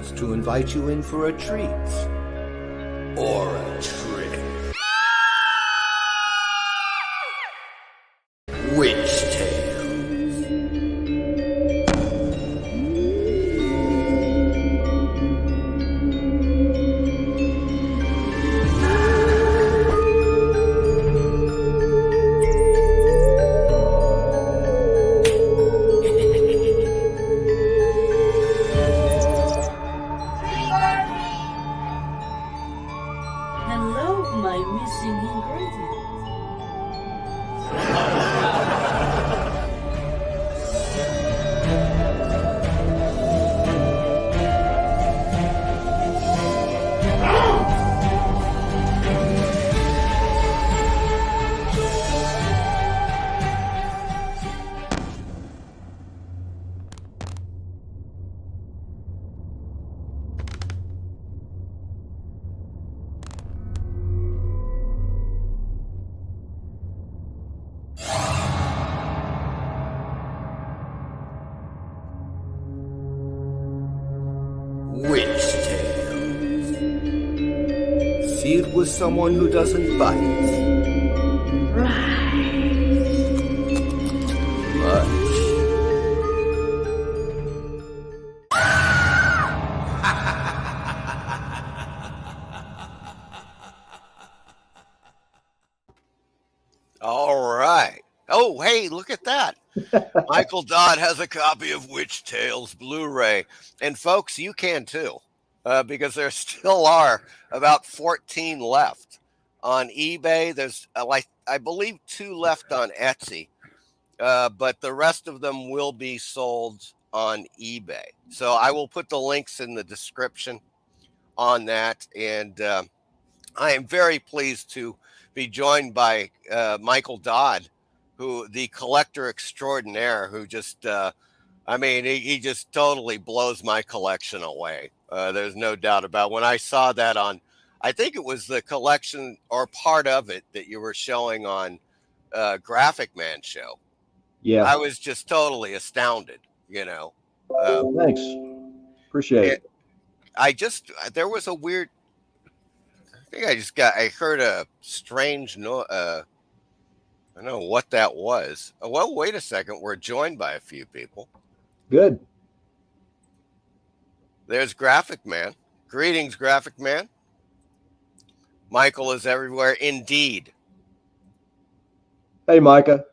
wants to invite you in for a treat. Or a trick. Witch Tales. Hello, my missing ingredient. Witch Tales. Feud with someone who doesn't bite. Much. All right. Oh, hey, look at that. Michael Dodd has a copy of Witch Tales Blu-ray. And folks, you can too, because there still are about 14 left on eBay. There's, like, I believe 2 left on Etsy, but the rest of them will be sold on eBay. So I will put the links in the description on that. And I am very pleased to be joined by Michael Dodd, who the collector extraordinaire, who just, I mean, he just totally blows my collection away. There's no doubt about it. When I saw that on, I think it was the collection or part of it that you were showing on Graphic Man show. Yeah. I was just totally astounded, you know. Thanks. Appreciate it. There was a weird, I heard a strange noise. I don't know what that was. Well, wait a second. We're joined by a few people. Good. There's Graphic Man. Greetings, Graphic Man. Michael is everywhere indeed. Hey, Micah.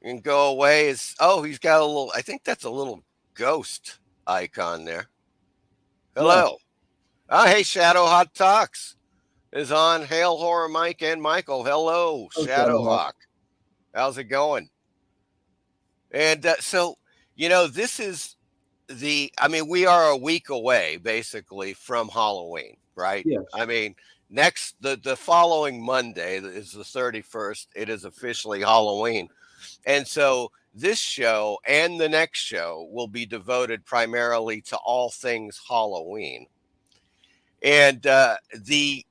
And go away is, oh, he's got a little, I think that's a little ghost icon there. Hello. Oh, hey, Shadow Hot Talks is on. Hail Horror Mike and Michael. Hello, Shadowhawk. How's it going? And so, you know, this is I mean, we are a week away basically from Halloween, right? Yes. I mean, the following Monday is the 31st. It is officially Halloween. And so this show and the next show will be devoted primarily to all things Halloween. And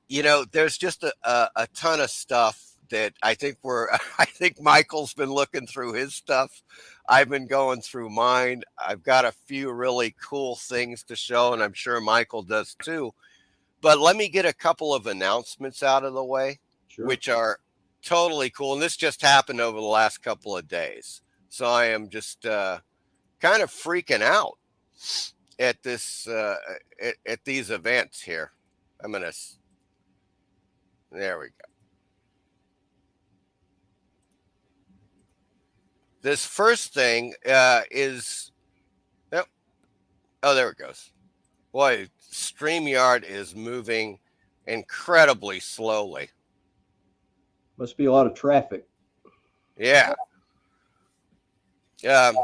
you know, there's just a ton of stuff that I think I think Michael's been looking through his stuff. I've been going through mine. I've got a few really cool things to show, and I'm sure Michael does too. But let me get a couple of announcements out of the way, Sure. which are totally cool. And this just happened over the last couple of days. So I am just kind of freaking out at this at these events here. There we go. This first thing is, oh, there it goes. Boy, StreamYard is moving incredibly slowly. Must be a lot of traffic. Yeah. Let's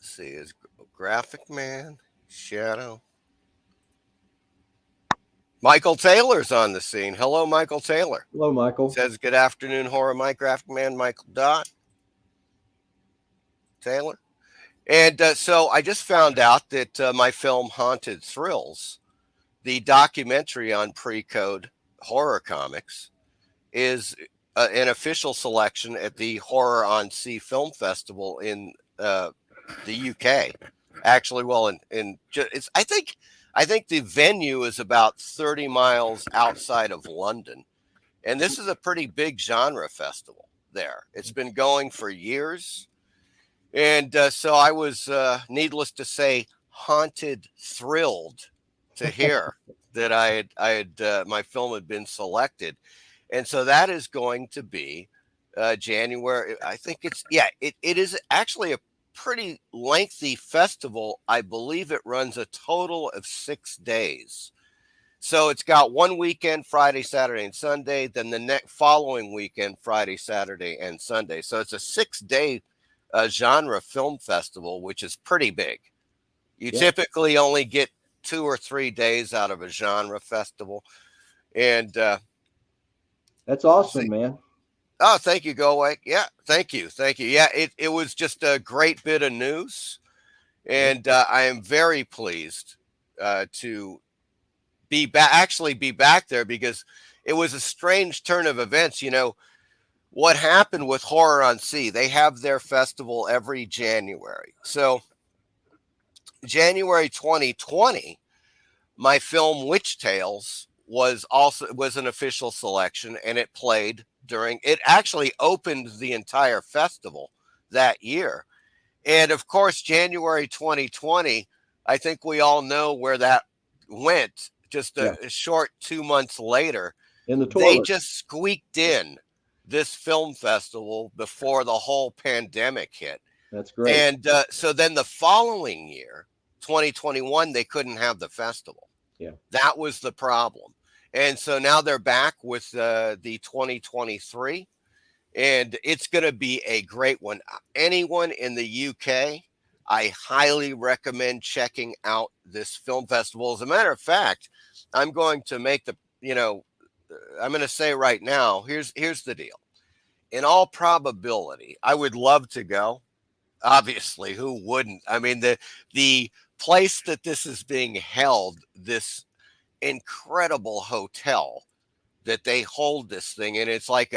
see, is Graphic Man, Shadow. Michael Taylor's on the scene. Hello, Michael Taylor. Hello, Michael. Says, good afternoon, Horror Mike, Graphic Man, Michael Dodd. Taylor. And so I just found out that my film Haunted Thrills, the documentary on pre-code horror comics, is an official selection at the Horror on Sea Film Festival in the UK. actually. Well, it's I think the venue is about 30 miles outside of London, and this is a pretty big genre festival there. It's been going for years, and so I was, needless to say, thrilled to hear that my film had been selected, and so that is going to be January. I think it is actually a pretty lengthy festival. I believe it runs a total of 6 days. So it's got one weekend, Friday, Saturday, and Sunday, then the next following weekend, Friday, Saturday, and Sunday. So it's a 6 day genre film festival, which is pretty big. You Yeah. typically only get 2 or 3 days out of a genre festival. And That's awesome, man. oh, thank you, Go Away. Yeah, thank you. Thank you. Yeah, it was just a great bit of news. And I am very pleased to actually be back there, because it was a strange turn of events. You know, what happened with Horror on Sea, they have their festival every January. So January 2020, my film Witch Tales was an official selection, and it played during it actually opened the entire festival that year. And of course, January 2020, I think we all know where that went. Just a short 2 months later, In the they toilet. just squeaked in this film festival before the whole pandemic hit. That's great. And so then the following year, 2021, they couldn't have the festival. Yeah. That was the problem. And so now they're back with the 2023, and it's going to be a great one. Anyone in the UK, I highly recommend checking out this film festival. As a matter of fact, I'm going to I'm going to say right now, here's the deal. In all probability, I would love to go. Obviously, who wouldn't? I mean, the place that this is being held, this incredible hotel that they hold this thing in, it's like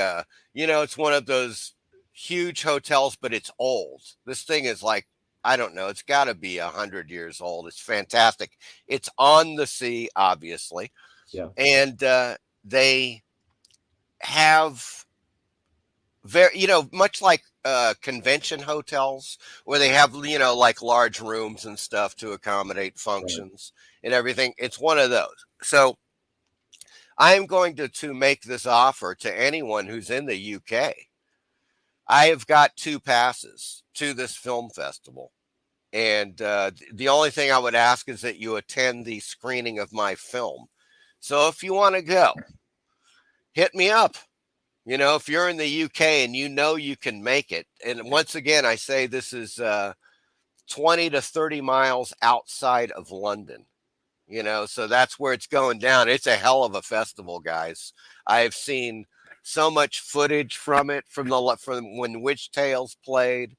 it's one of those huge hotels, but it's old. This thing is like, I don't know, it's got to be 100 years old. It's fantastic. It's on the sea, obviously. Yeah. And they have much like convention hotels, where they have like large rooms and stuff to accommodate functions and everything. It's one of those. So I am going to make this offer to anyone who's in the UK. I have got 2 passes to this film festival, and the only thing I would ask is that you attend the screening of my film. So if you want to go, hit me up. If you're in the UK and you can make it. And once again, I say this is 20 to 30 miles outside of London. So that's where it's going down. It's a hell of a festival, guys. I've seen so much footage from it, from when Witch Tales played.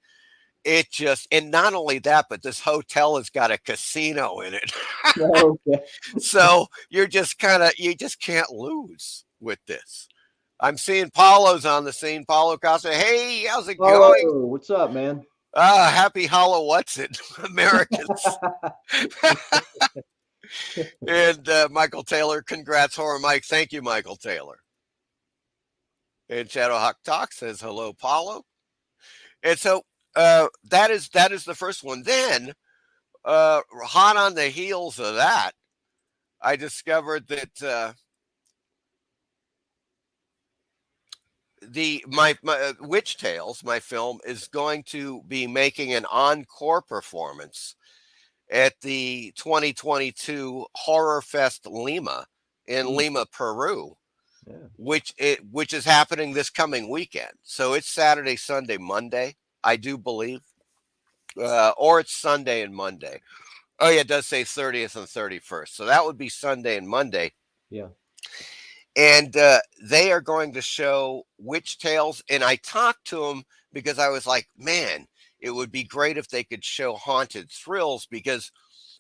And not only that, but this hotel has got a casino in it. Okay. So you just can't lose with this. I'm seeing Paulo's on the scene. Paulo Costa. Hey, how's it going? What's up, man? Happy Hollow What's It, Americans. And Michael Taylor, congrats, Horror Mike. Thank you, Michael Taylor. And Shadowhawk Talk says hello, Paulo. And so that is the first one. Then, hot on the heels of that, I discovered that my Witch Tales, my film, is going to be making an encore performance at the 2022 Horror Fest Lima in Lima, Peru, which is happening this coming weekend. So it's Saturday, Sunday, Monday, I do believe, or it's Sunday and Monday. Oh yeah, it does say 30th and 31st. So that would be Sunday and Monday. Yeah. And they are going to show Witch Tales. And I talked to them because I was like, man, it would be great if they could show Haunted Thrills, because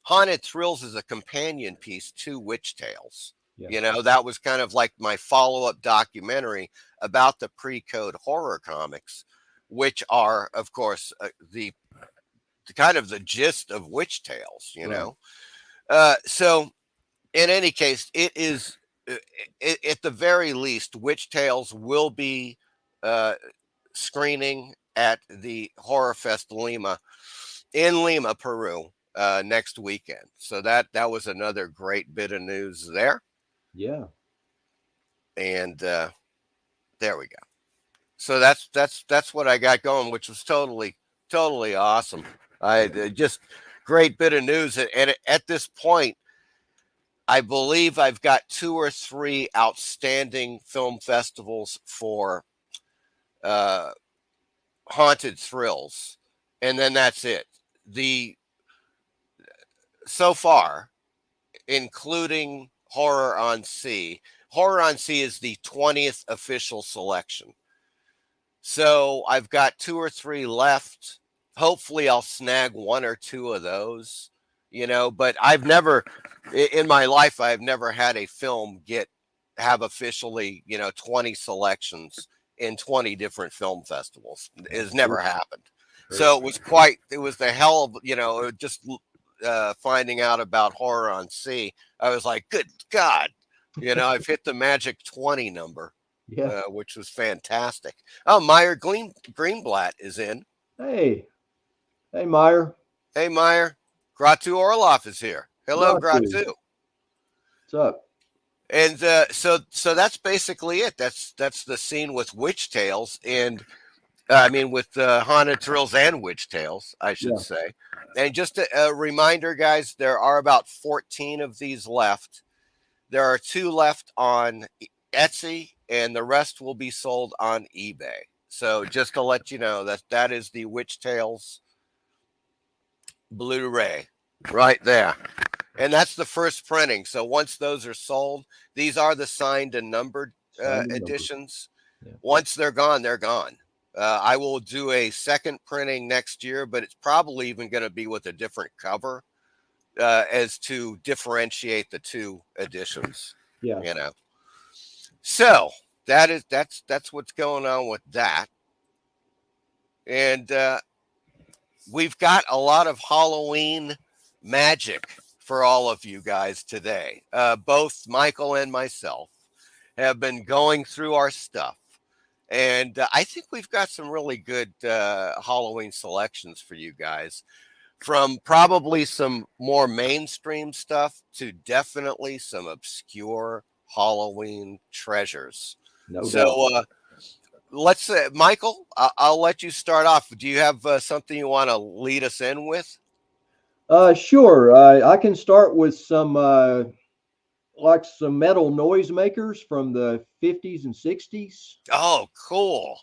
Haunted Thrills is a companion piece to Witch Tales. Yeah. That was kind of like my follow-up documentary about the pre-code horror comics, which are, of course, the kind of the gist of Witch Tales, you Right. know. So in any case, it is at the very least, Witch Tales will be uh, screening at the Horror Fest Lima in Lima, Peru, next weekend. So that was another great bit of news there, Yeah. and there we go. So that's what I got going, which was totally awesome. I just great bit of news, and at this point, I believe I've got 2 or 3 outstanding film festivals for uh, haunted thrills, and then that's it. The so far, including Horror on Sea. Horror on Sea is the 20th official selection. So I've got 2 or 3 left. Hopefully, I'll snag 1 or 2 of those, you know. But I've never, in my life, I've never had a film have officially, 20 selections in 20 different film festivals. It has never happened. So it was the hell of, just finding out about Horror on Sea. I was like, good God, I've hit the magic 20 number. Yeah. Which was fantastic. Oh, Meyer Greenblatt is in. Hey. Hey, Meyer. Hey, Meyer. Gratu Orloff is here. Hello, Gratu. Gratu. What's up? And so that's basically it. That's the scene with Witch Tales, and I mean with Haunted Thrills and Witch Tales, I should say. And just a reminder, guys, there are about 14 of these left. There are 2 left on Etsy, and the rest will be sold on eBay. So just to let you know that is the Witch Tales Blu-ray right there. And that's the first printing. So once those are sold, these are the signed and numbered editions. Yeah. Once they're gone, they're gone. I will do a second printing next year, but it's probably even going to be with a different cover as to differentiate the 2 editions. Yeah. So that's what's going on with that. And we've got a lot of Halloween magic for all of you guys today. Both Michael and myself have been going through our stuff. And I think we've got some really good Halloween selections for you guys, from probably some more mainstream stuff to definitely some obscure Halloween treasures. No so let's Michael, I'll let you start off. Do you have something you want to lead us in with? Sure. I can start with some like some metal noisemakers from the 50s and 60s. Oh, cool.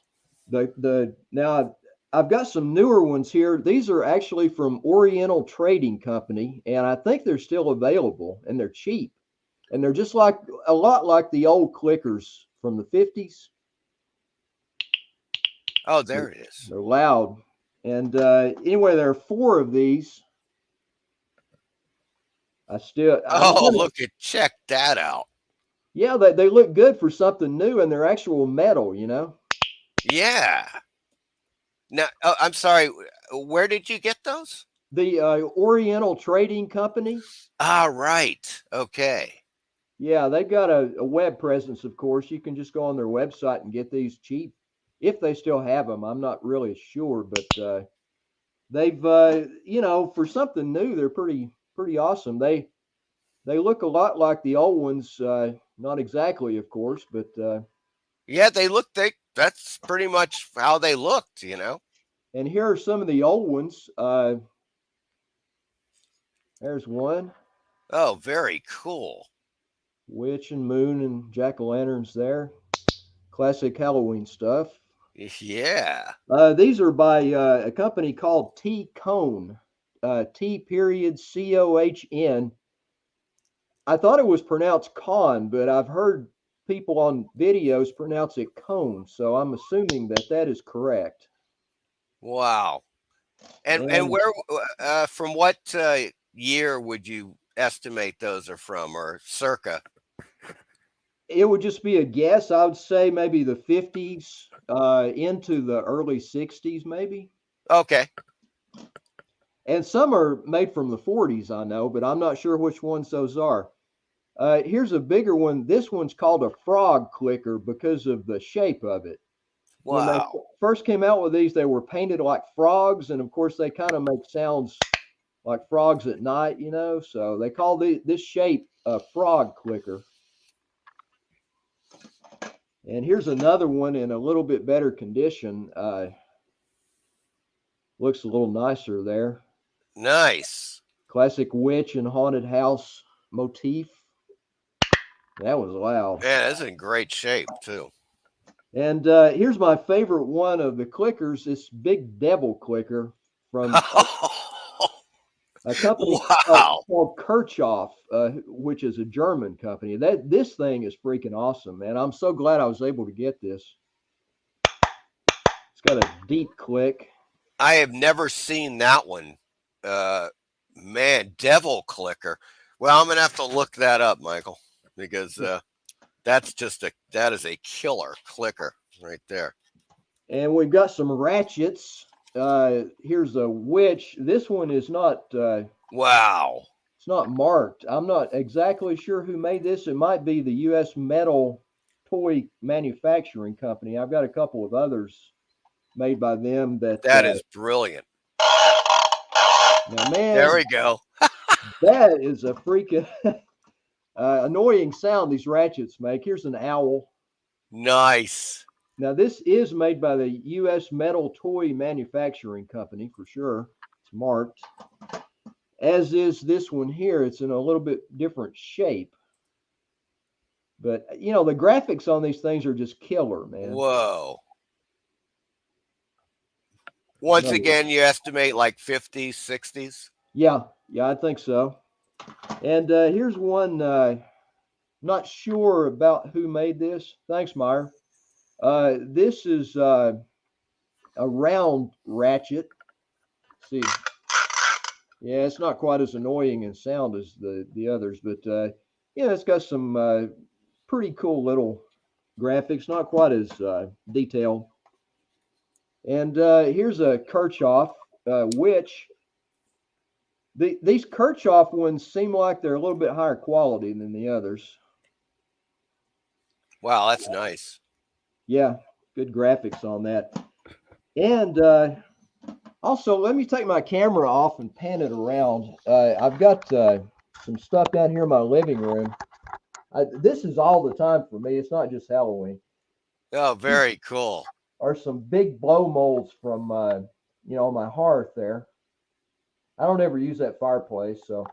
Now I've got some newer ones here. These are actually from Oriental Trading Company, and I think they're still available, and they're cheap. And they're just like a lot like the old clickers from the 50s. Oh, there it is. They're loud. And anyway, there are 4 of these. Check that out. Yeah, they look good for something new, and they're actual metal, Yeah. Now, I'm sorry, where did you get those? The Oriental Trading Company. Ah, right. Okay. Yeah, they've got a web presence, of course. You can just go on their website and get these cheap, if they still have them. I'm not really sure, but they've, for something new, they're pretty awesome. They look a lot like the old ones, not exactly, of course, but yeah, that's pretty much how they looked, And here are some of the old ones. There's one. Oh, very cool. Witch and Moon and Jack-o'-lanterns there. Classic Halloween stuff. Yeah. These are by a company called T-Cohn. T.COHN. I thought it was pronounced con, but I've heard people on videos pronounce it cone, so I'm assuming that is correct. Wow. And where from what year would you estimate those are from, or circa? It would just be a guess. I would say maybe the 50s into the early 60s, maybe. Okay. And some are made from the 40s, I know, but I'm not sure which ones those are. Here's a bigger one. This one's called a frog clicker because of the shape of it. When they Wow. first came out with these, they were painted like frogs, and of course, they kind of make sounds like frogs at night, you know. So they call this shape a frog clicker. And here's another one in a little bit better condition. Looks a little nicer there. Nice. Classic witch and haunted house motif. That was loud. Man, that's in great shape too. And here's my favorite one of the clickers, this big devil clicker from a company Wow. called Kirchhoff, which is a German company. This thing is freaking awesome, man. I'm so glad I was able to get this. It's got a deep click. I have never seen that one. Man, devil clicker. Well, I'm gonna have to look that up, Michael, because that is a killer clicker right there. And we've got some ratchets. Here's a witch. This one is not. Wow. It's not marked. I'm not exactly sure who made this. It might be the U.S. Metal Toy Manufacturing Company. I've got a couple of others made by them That is brilliant. Now, man, There we go. that is a freaking annoying sound these ratchets make. Here's an owl. Nice. Now, this is made by the U.S. Metal Toy Manufacturing Company for sure. It's marked. As is this one here. It's in a little bit different shape. But, you know, the graphics on these things are just killer, man. Whoa. Once again, you estimate like 50s, 60s? Yeah, I think so. And here's one, not sure about who made this. Thanks, Meyer. This is a round ratchet. Let's see. Yeah, it's not quite as annoying in sound as the others, but yeah, it's got some pretty cool little graphics, not quite as detailed. And here's a Kirchhoff, which these Kirchhoff ones seem like they're a little bit higher quality than the others. Wow, that's nice. Yeah, good graphics on that. And also, let me take my camera off and pan it around. I've got some stuff down here in my living room. This is all the time for me. It's not just Halloween. Oh, very cool. Are some big blow molds from, you know, my hearth there. I don't ever use that fireplace, so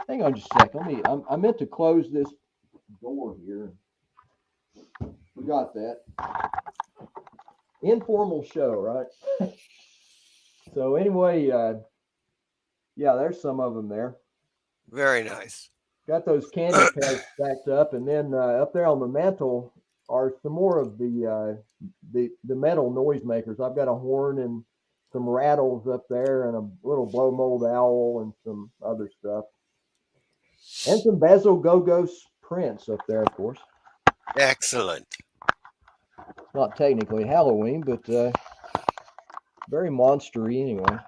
hang on just a second. I meant to close this door here. Forgot that. Informal show, right? So anyway, yeah, there's some of them there. Very nice. Got those candy pads stacked up, and then up there on the mantle are some more of the metal noisemakers. I've got a horn and some rattles up there, and a little blow mold owl, and some other stuff, and some Basil Gogos prints up there, of course. Excellent. Not technically Halloween, but very monstery anyway.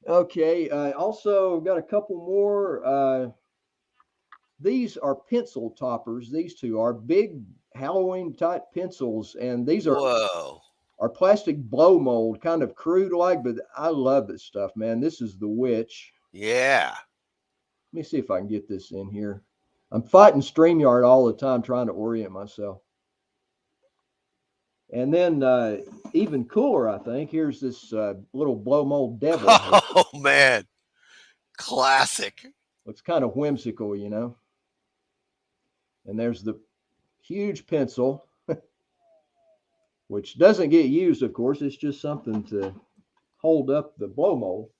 Okay, also got a couple more. These are pencil toppers. These two are big Halloween type pencils, and these are plastic blow mold, kind of crude like, but I love this stuff, man. This is the witch. Yeah. Let me see if I can get this in here. I'm fighting StreamYard all the time trying to orient myself. And then even cooler, I think, here's this little blow mold devil. Oh, man. Classic. It's kind of whimsical, you know. And there's the huge pencil, which doesn't get used, of course. It's just something to hold up the blow mold.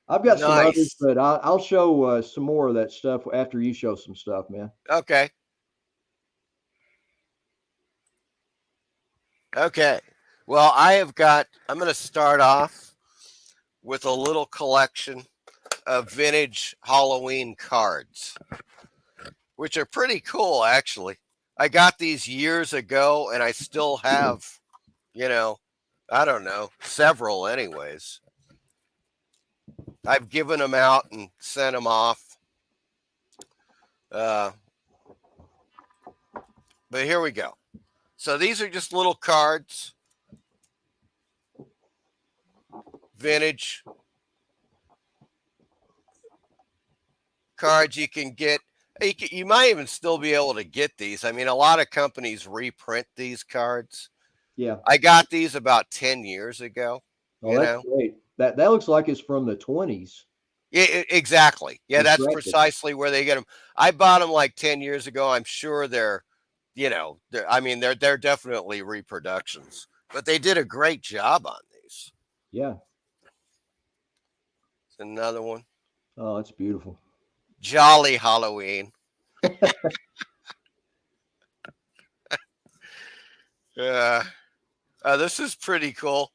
I've got some others, but I'll show some more of that stuff after you show some stuff, man. Okay. Okay. Well, I'm going to start off with a little collection of vintage Halloween cards, which are pretty cool, actually. I got these years ago, and I still have, you know, I don't know, several anyways. I've given them out and sent them off. But here we go. So these are just little cards, vintage cards you can get. You might even still be able to get these. I mean, a lot of companies reprint these cards. Yeah. I got these about 10 years ago. Oh, that's great. That looks like it's from the 20s. Yeah, exactly. Yeah, that's Repractice. precisely where they get them. I bought them like 10 years ago. I'm sure they're, I mean, they're definitely reproductions, but they did a great job on these. Yeah. It's another one. Oh, that's beautiful. Jolly Halloween. Yeah. This is pretty cool.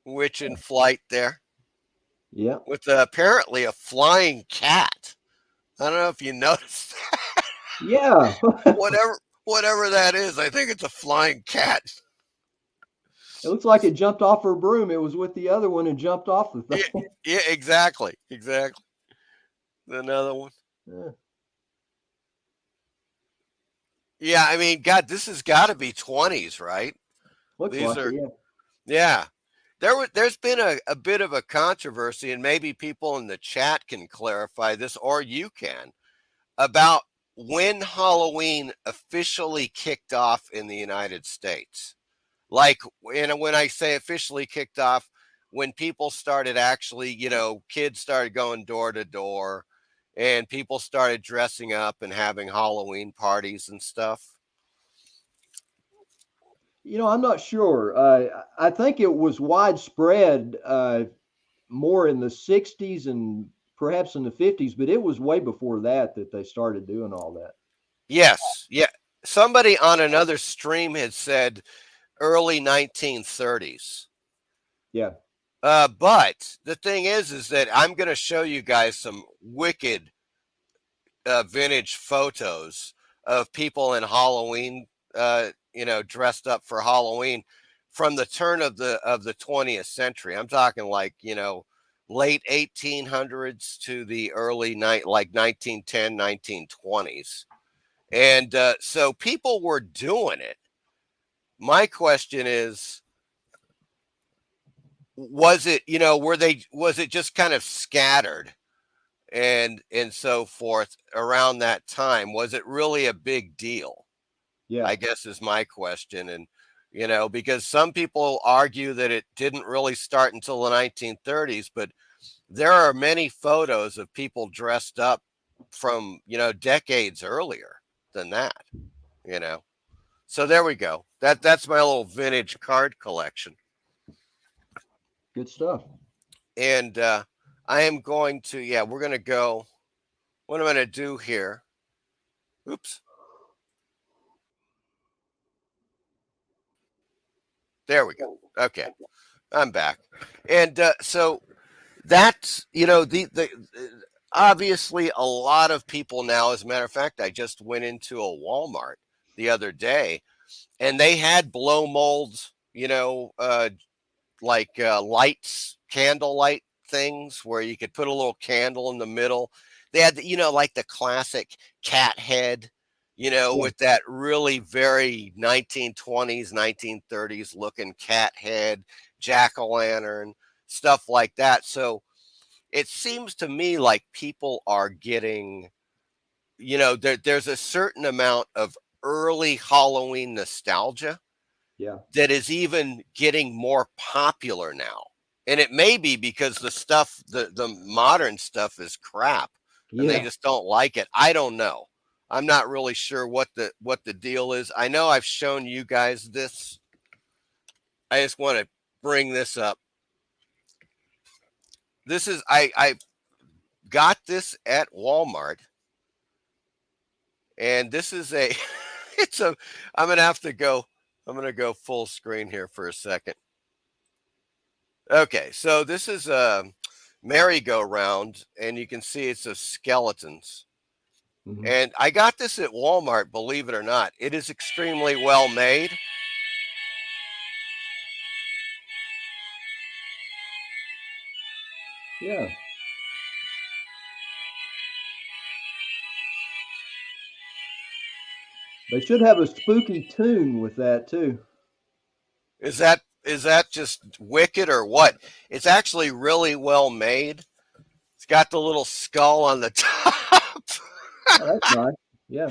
Witch in flight there Yeah. with apparently a flying cat. I don't know if you noticed that. Yeah. whatever that is. I think it's a flying cat. It looks like it jumped off her broom. It was with the other one and jumped off the thing. Yeah, exactly. Another one. Yeah. Yeah, I mean, God, this has got to be 20s, right? Looks These like are, it, yeah. yeah. There's been a bit of a controversy, and maybe people in the chat can clarify this, or you can, about when Halloween officially kicked off in the United States. Like, when I say officially kicked off, when people started actually, kids started going door to door, and people started dressing up and having Halloween parties and stuff. I'm not sure. I think it was widespread more in the 60s and perhaps in the 50s, but it was way before that they started doing all that. Yes. Yeah. Somebody on another stream had said early 1930s. Yeah. But the thing is that I'm going to show you guys some wicked vintage photos of people in Halloween, dressed up for Halloween from the turn of the 20th century. I'm talking like, late 1800s to the early night, like 1910, 1920s. And so people were doing it. My question is, was it, was it just kind of scattered and so forth around that time? Was it really a big deal? Yeah. I guess is my question. And, because some people argue that it didn't really start until the 1930s, but there are many photos of people dressed up from, decades earlier than that, So there we go. That's my little vintage card collection. Good stuff. And I am going to, we're going to go. What I'm going to do here. Oops. There we go. Okay. I'm back. And so that's, the obviously a lot of people now, as a matter of fact, I just went into a Walmart the other day and they had blow molds, like lights, candlelight things where you could put a little candle in the middle. They had, like the classic cat head, with that really very 1920s, 1930s looking cat head, jack-o'-lantern, stuff like that. So it seems to me like people are getting, there's a certain amount of early Halloween nostalgia that is even getting more popular now. And it may be because the stuff, the modern stuff is crap and they just don't like it. I don't know. I'm not really sure what the deal is. I know I've shown you guys this. I just want to bring this up. This is, I got this at Walmart. And this is I'm going to go full screen here for a second. Okay, so this is a merry-go-round, and you can see it's of skeletons. Mm-hmm. And I got this at Walmart, believe it or not. It is extremely well made. Yeah. They should have a spooky tune with that too. Is that just wicked or what? It's actually really well made. It's got the little skull on the top. Oh, that's nice. Yeah.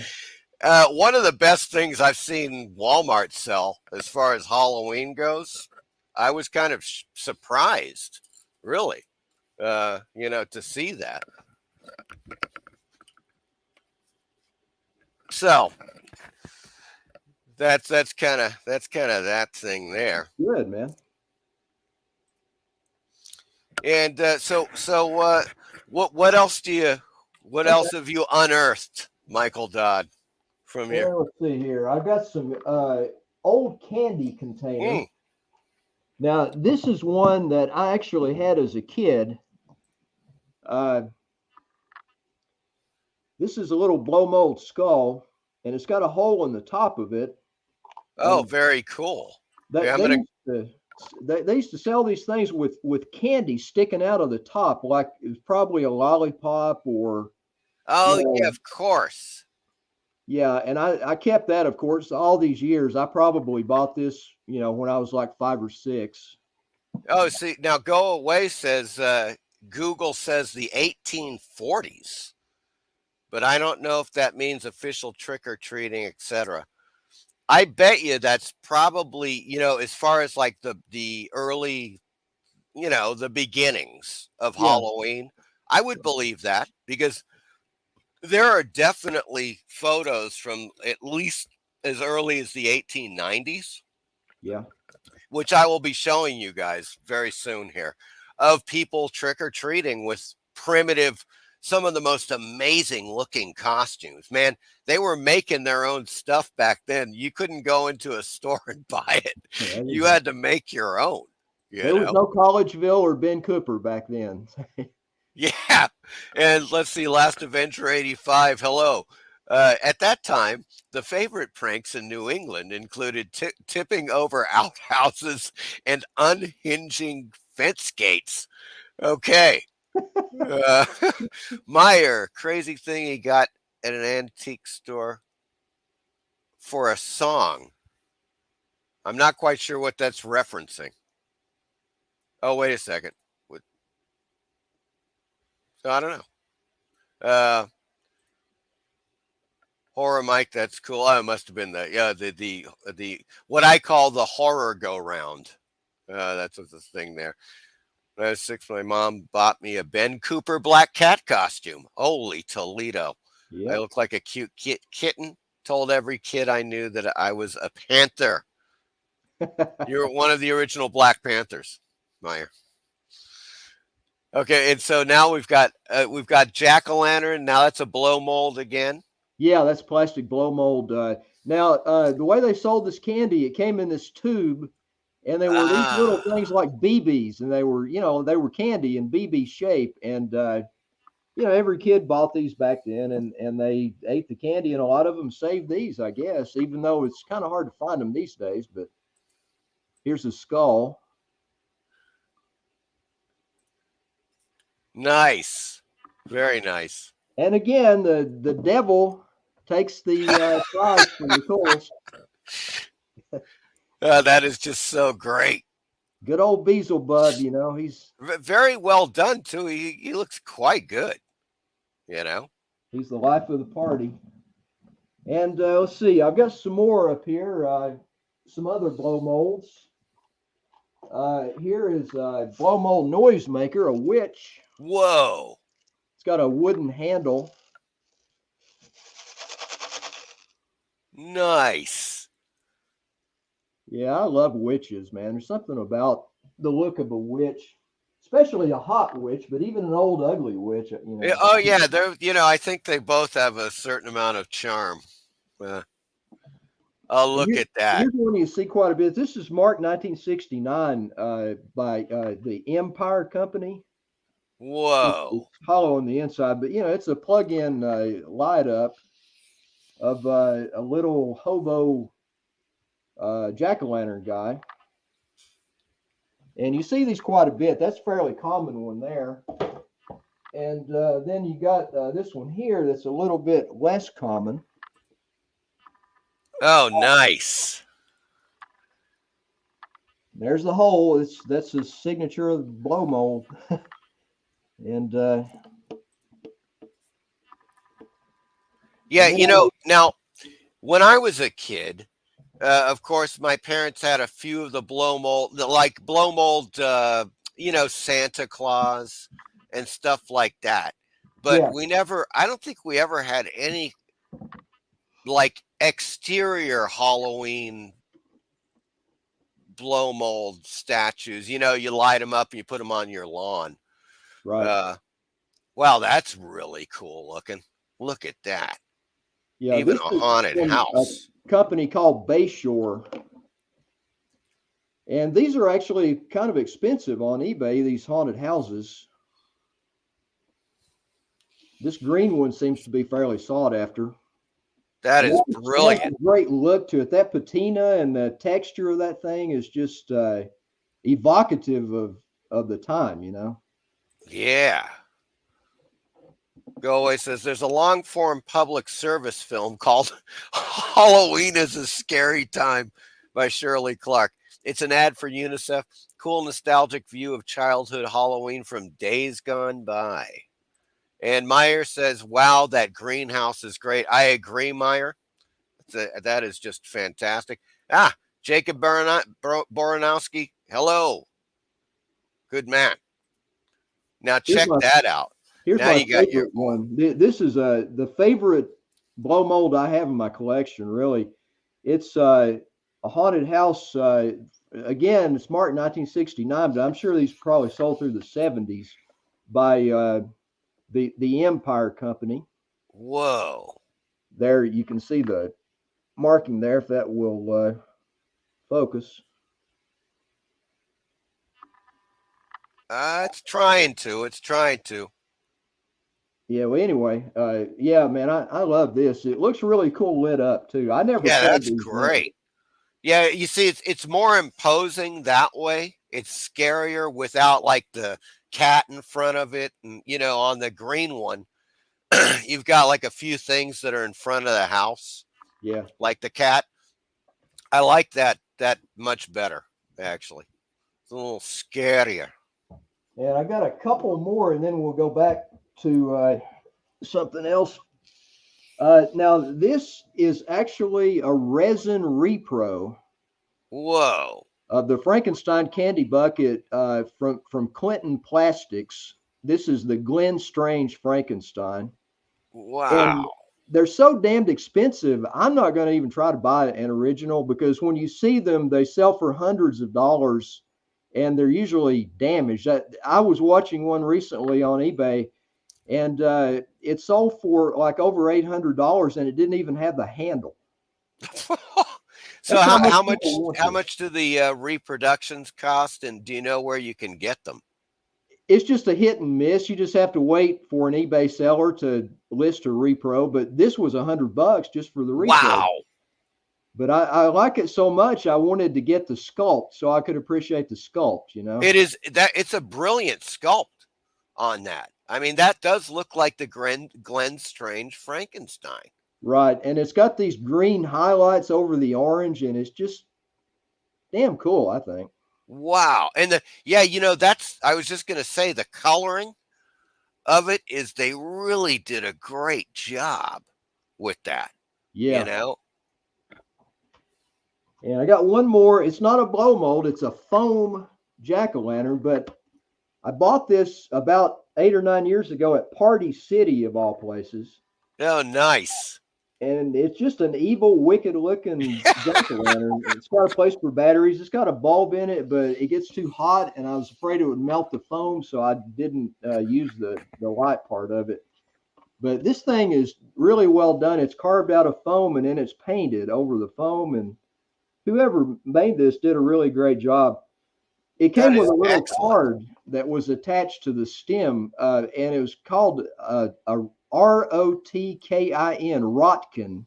One of the best things I've seen Walmart sell as far as Halloween goes. I was kind of surprised, really, to see that. So that's kind of that thing there. Good, man. And what else what Okay. else have you unearthed, Michael Dodd, from your? Well, let's see here. I've got some old candy containers. Mm, Now, this is one that I actually had as a kid. Uh, this is a little blow mold skull, and it's got a hole in the top of it. oh, And very cool. they, Yeah, I'm they gonna. used to they used to sell these things with candy sticking out of the top, like it was probably a lollipop or you Oh yeah, know, of course. yeah. And I kept that, of course, all these years. I probably bought this, when I was like 5 or 6. Oh, see now, go away says Google says the 1840s, but I don't know if that means official trick or treating, etc. I bet you that's probably as far as like the early the beginnings of Yeah, Halloween. I would believe that because there are definitely photos from at least as early as the 1890s, yeah, which I will be showing you guys very soon here, of people trick or treating with primitive, some of the most amazing looking costumes. Man, they were making their own stuff back then. You couldn't go into a store and buy it, yeah. you had to make your own, you There was know? no Collegeville or Ben Cooper back then. Yeah. And let's see, Last Avenger 85. Hello. At that time, the favorite pranks in New England included tipping over outhouses and unhinging fence gates. Okay. Uh, Meyer, crazy thing he got at an antique store for a song. I'm not quite sure what that's referencing. Oh, wait a second. So I don't know. Horror Mike, that's cool. Oh, it must have been the what I call the horror go round. That's what's the thing there. When I was 6, my mom bought me a Ben Cooper black cat costume. Holy Toledo! I Yep. looked like a cute kitten. Told every kid I knew that I was a panther. You're one of the original Black Panthers, Meyer. Okay, and so now we've got jack o' lantern. Now that's a blow mold again. Yeah, that's plastic blow mold. Now, the way they sold this candy, it came in this tube, and there were these little Ah, things like BBs, and they were candy in BB shape, and every kid bought these back then, and they ate the candy, and a lot of them saved these, I guess, even though it's kind of hard to find them these days. But here's a skull. nice, very nice. And again, the devil takes the prize for the coolest. That is just so great. Good old Beelzebub, he's Very well done too. He looks quite good. You know. he's the life of the party. And let's see, I've got some more up here. Some other blow molds. Here is a blow mold noisemaker, a witch. Whoa. It's got a wooden handle. Nice. Yeah, I love witches, man. There's something about the look of a witch, especially a hot witch, but even an old ugly witch, Yeah, oh yeah, they're. I think they both have a certain amount of charm. Uh, oh, look at that. Here's one you see quite a bit. This is marked 1969 by the Empire Company. It's Whoa. hollow on the inside, but it's a plug-in light up of a little hobo jack-o'-lantern guy. And you see these quite a bit. That's a fairly common one there. And then you got this one here that's a little bit less common. Oh, nice. There's the hole. That's the signature of the blow mold. And Yeah, and you know, now when I was a kid, of course, my parents had a few of the blow mold, like blow mold, Santa Claus and stuff like that. But yeah, I don't think we ever had any like exterior Halloween blow mold statues. You know, you light them up and you put them on your lawn. right. Uh, wow, that's really cool looking. Look at that. Yeah, Even this a is haunted from a house. company called Bayshore. And these are actually kind of expensive on eBay, these haunted houses. This green one seems to be fairly sought after. That And is it has brilliant. a great look to it. That patina and the texture of that thing is just evocative of the time, you know. Yeah. Galway says there's a long form public service film called Halloween is a Scary Time by Shirley Clark. It's an ad for UNICEF. Cool nostalgic view of childhood Halloween from days gone by. And Meyer says, wow, that greenhouse is great. I agree, Meyer. That is just fantastic. Ah, Jacob Boranowski. Hello. Good man. Now Here's check my that out. here's Now my you got your favorite one. This is the favorite blow mold I have in my collection. Really, it's a haunted house. Again, it's marked 1969, but I'm sure these probably sold through the 70s by the Empire Company. whoa. There, you can see the marking there if that will focus. It's trying to. It's trying to. Yeah. Well, anyway, yeah, man, I love this. It looks really cool lit up too. I never Yeah, played that's these games. great. Yeah, you see, it's more imposing that way. It's scarier without like the cat in front of it, and on the green one, you've got like a few things that are in front of the house, Yeah. like the cat. I like that much better, actually. It's a little scarier. And I got a couple more, and then we'll go back to something else. Now, this is actually a resin repro Whoa! of the Frankenstein candy bucket from Clinton Plastics. This is the Glenn Strange Frankenstein. And Wow! they're so damned expensive. I'm not going to even try to buy an original because when you see them, they sell for hundreds of dollars and they're usually damaged. I was watching one recently on eBay and it sold for like over $800 and it didn't even have the handle. So That's how much how people much want how this. much do the reproductions cost, and do you know where you can get them? It's just a hit and miss. You just have to wait for an eBay seller to list a repro. But this was $100 just for the repro. Wow! But I like it so much, I wanted to get the sculpt so I could appreciate the sculpt, you know? It's a brilliant sculpt on that. I mean, that does look like the Glenn Strange Frankenstein. Right. And it's got these green highlights over the orange, and it's just damn cool, I think. Wow. And that's I was just gonna say the coloring of it is they really did a great job with that, you Yeah. know? And I got one more. It's not a blow mold, it's a foam jack o' lantern, but I bought this about 8 or 9 years ago at Party City, of all places. Oh, nice. And it's just an evil, wicked looking jack o' lantern. It's got a place for batteries. It's got a bulb in it, but it gets too hot, and I was afraid it would melt the foam, so I didn't use the light part of it. But this thing is really well done. It's carved out of foam, and then it's painted over the foam. And whoever made this did a really great job. It That came with is a little excellent. card that was attached to the stem, and it was called a Rotkin, Rotkin.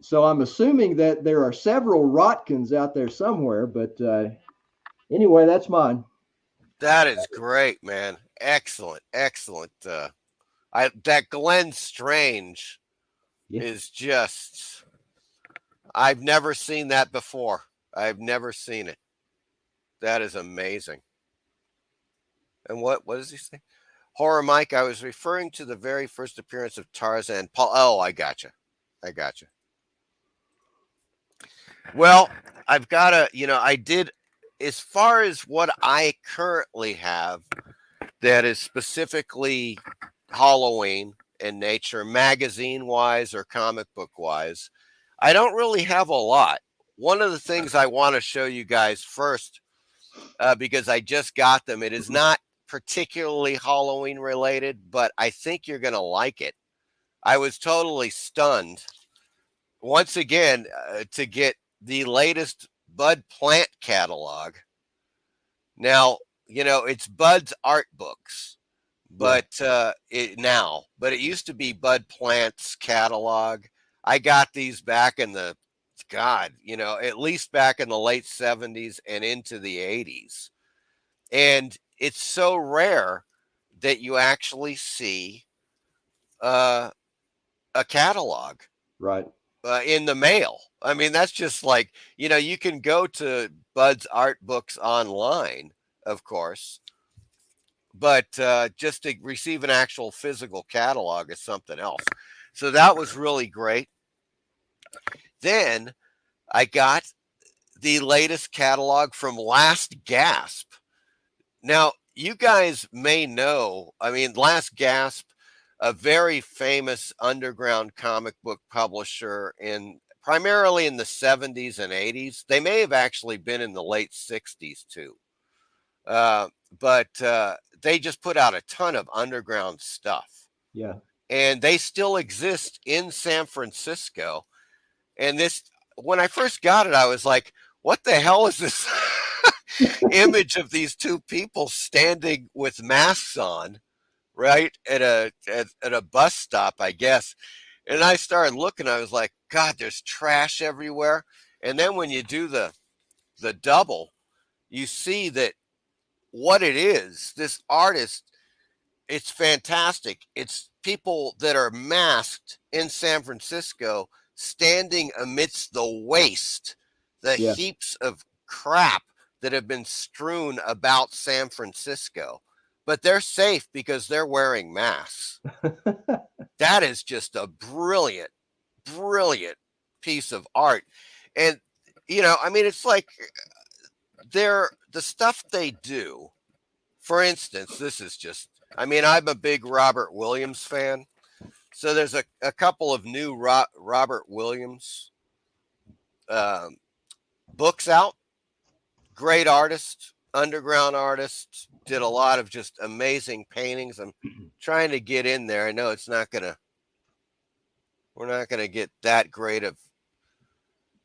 So I'm assuming that there are several Rotkins out there somewhere, but Anyway, that's mine. That is great, man. Excellent, excellent. That Glenn Strange Yeah. is just. I've never seen that before. I've never seen it. That is amazing. And what does he say? Horror Mike, I was referring to the very first appearance of Tarzan. Paul. Oh, I gotcha. I gotcha. Well, I've got to, I did, as far as what I currently have that is specifically Halloween in nature, magazine wise or comic book wise, I don't really have a lot. One of the things I want to show you guys first, because I just got them, it is not particularly Halloween related, but I think you're going to like it. I was totally stunned once again to get the latest Bud Plant catalog. Now, it's Bud's art books, but but it used to be Bud Plant's catalog. I got these back in the at least back in the late 70s and into the 80s. And it's so rare that you actually see uh, a catalog Right. in the mail. I mean, that's just like, you can go to Bud's art books online, of course, but just to receive an actual physical catalog is something else. So that was really great. Then I got the latest catalog from Last Gasp. Now, you guys may know, I mean, Last Gasp, a very famous underground comic book publisher primarily in the 70s and 80s. They may have actually been in the late 60s too. But they just put out a ton of underground stuff. Yeah. And they still exist in San Francisco. And when I first got it, I was like, what the hell is this image of these two people standing with masks on, right, at a bus stop, I guess. And I started looking, I was like, God, there's trash everywhere. And then when you do the double, you see that what it is, this artist, it's fantastic. It's people that are masked in San Francisco standing amidst the waste, the Yeah. heaps of crap that have been strewn about San Francisco. But they're safe because they're wearing masks. That is just a brilliant, brilliant piece of art. And, I mean, it's like the stuff they do. For instance, this is just, I mean, I'm a big Robert Williams fan. So there's a couple of new Robert Williams books out. Great artist, underground artist, did a lot of just amazing paintings. I'm trying to get in there. I know we're not going to get that great of,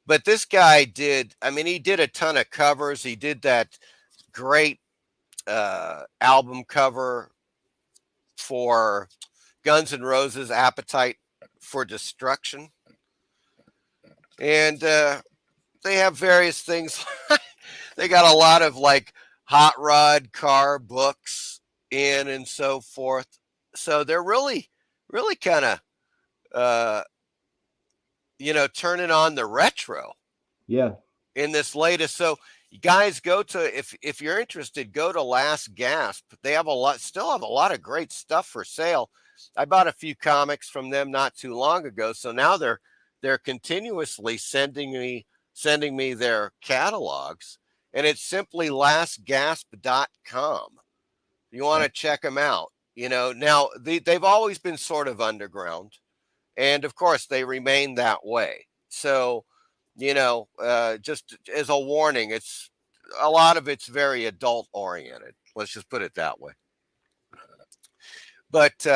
but this guy did, I mean, he did a ton of covers. He did that great album cover for Guns N' Roses' Appetite for Destruction. And they have various things. They got a lot of like hot rod car books in and so forth. So they're really, really kind of, turning on the retro. Yeah. In this latest. So you guys go to, if you're interested, go to Last Gasp. They still have a lot of great stuff for sale. I bought a few comics from them not too long ago. So now they're continuously sending me their catalogs, and it's simply lastgasp.com. You want to check them out. Now they've always been sort of underground, and of course they remain that way. So, just as a warning, a lot of it's very adult oriented. Let's just put it that way. But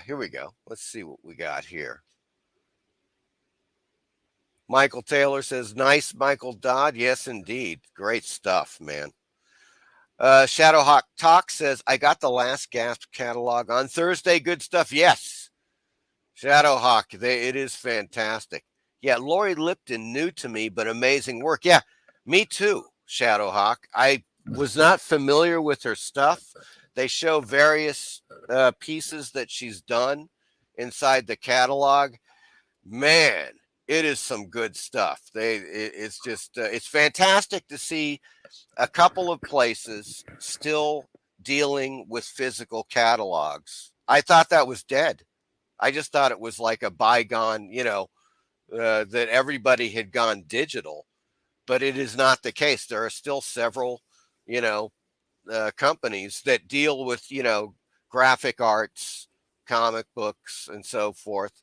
here we go. Let's see what we got here. Michael Taylor says, nice, Michael Dodd. Yes, indeed. Great stuff, man. Shadowhawk Talk says, I got the Last Gasp catalog on Thursday. Good stuff. Yes. Shadowhawk, it is fantastic. Yeah, Lori Lipton, new to me, but amazing work. Yeah, me too, Shadowhawk. I was not familiar with her stuff. They show various pieces that she's done inside the catalog. Man, it is some good stuff. It's just it's fantastic to see a couple of places still dealing with physical catalogs. I thought that was dead. I just thought it was like a bygone, that everybody had gone digital, but it is not the case. There are still several, you know, companies that deal with, graphic arts, comic books, and so forth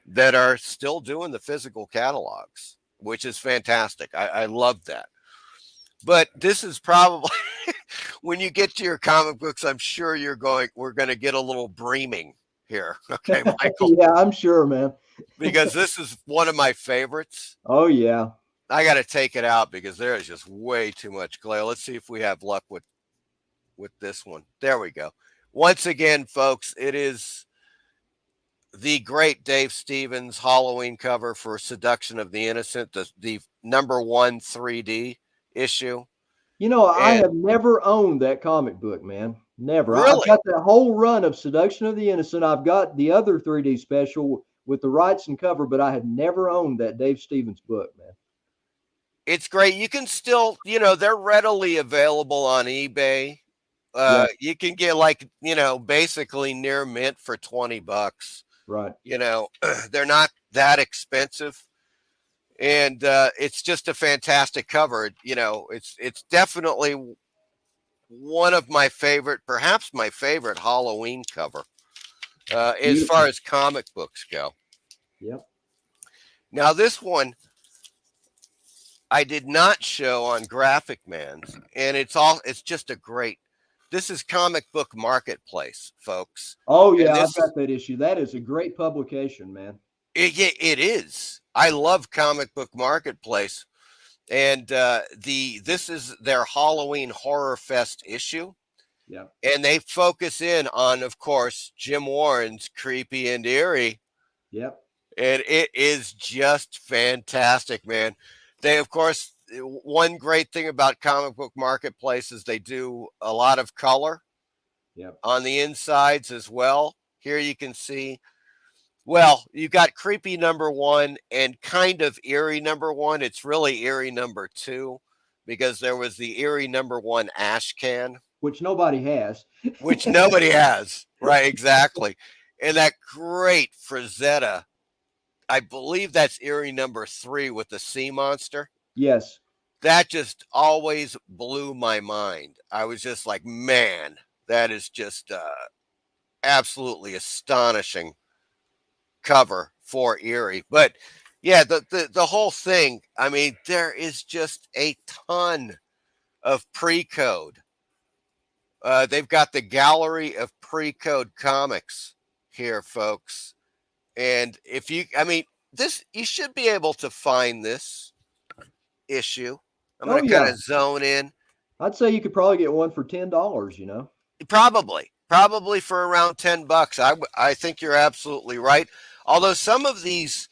that are still doing the physical catalogs, which is fantastic. I love that. But this is probably when you get to your comic books, I'm sure we're going to get a little breaming here. Okay, Michael, Yeah, I'm sure, man. because this is one of my favorites. Oh yeah. I got to take it out because there is just way too much glare. Let's see if we have luck with this one. There we go. Once again, folks, it is the great Dave Stevens Halloween cover for Seduction of the Innocent, the #1 3D issue. I And have never owned that comic book, man. Never. I've really, got that whole run of Seduction of the Innocent. I've got the other 3D special with the rights and cover, but I have never owned that Dave Stevens book, man. it's great. You can still, they're readily available on eBay. Yeah, You can get basically near mint for $20. right. They're not that expensive. And it's just a fantastic cover. It's definitely one of my favorite, perhaps my favorite Halloween cover, as far Beautiful. as comic books go. Yep. Now, this one I did not show on Graphic Man's, and it's just a great. This is Comic Book Marketplace, folks, Oh and yeah, I've this got that issue. That is a great publication, man. it is. I love Comic Book Marketplace, and this is their Halloween Horror Fest issue. Yep. And they focus in on, of course, Jim Warren's Creepy and Eerie. Yep. And it is just fantastic, man. They, of course, one great thing about Comic Book Marketplace is they do a lot of color Yep. on the insides as well. Here you can see, well, you got Creepy #1 and kind of Eerie #1. It's really Eerie #2 because there was the Eerie #1 ash can, Which nobody has. which nobody has. Right, exactly. And that great Frazetta, I believe that's Eerie #3 with the sea monster. Yes. That just always blew my mind. I was just like, man, that is just absolutely astonishing cover for Eerie. But yeah, the whole thing, I mean, there is just a ton of pre-code. They've got the gallery of pre-code comics here, folks. And I mean, you should be able to find this issue. I'm Oh going to kind yeah. of zone in. I'd say you could probably get one for $10, Probably for around $10. I think you're absolutely right. Although some of these,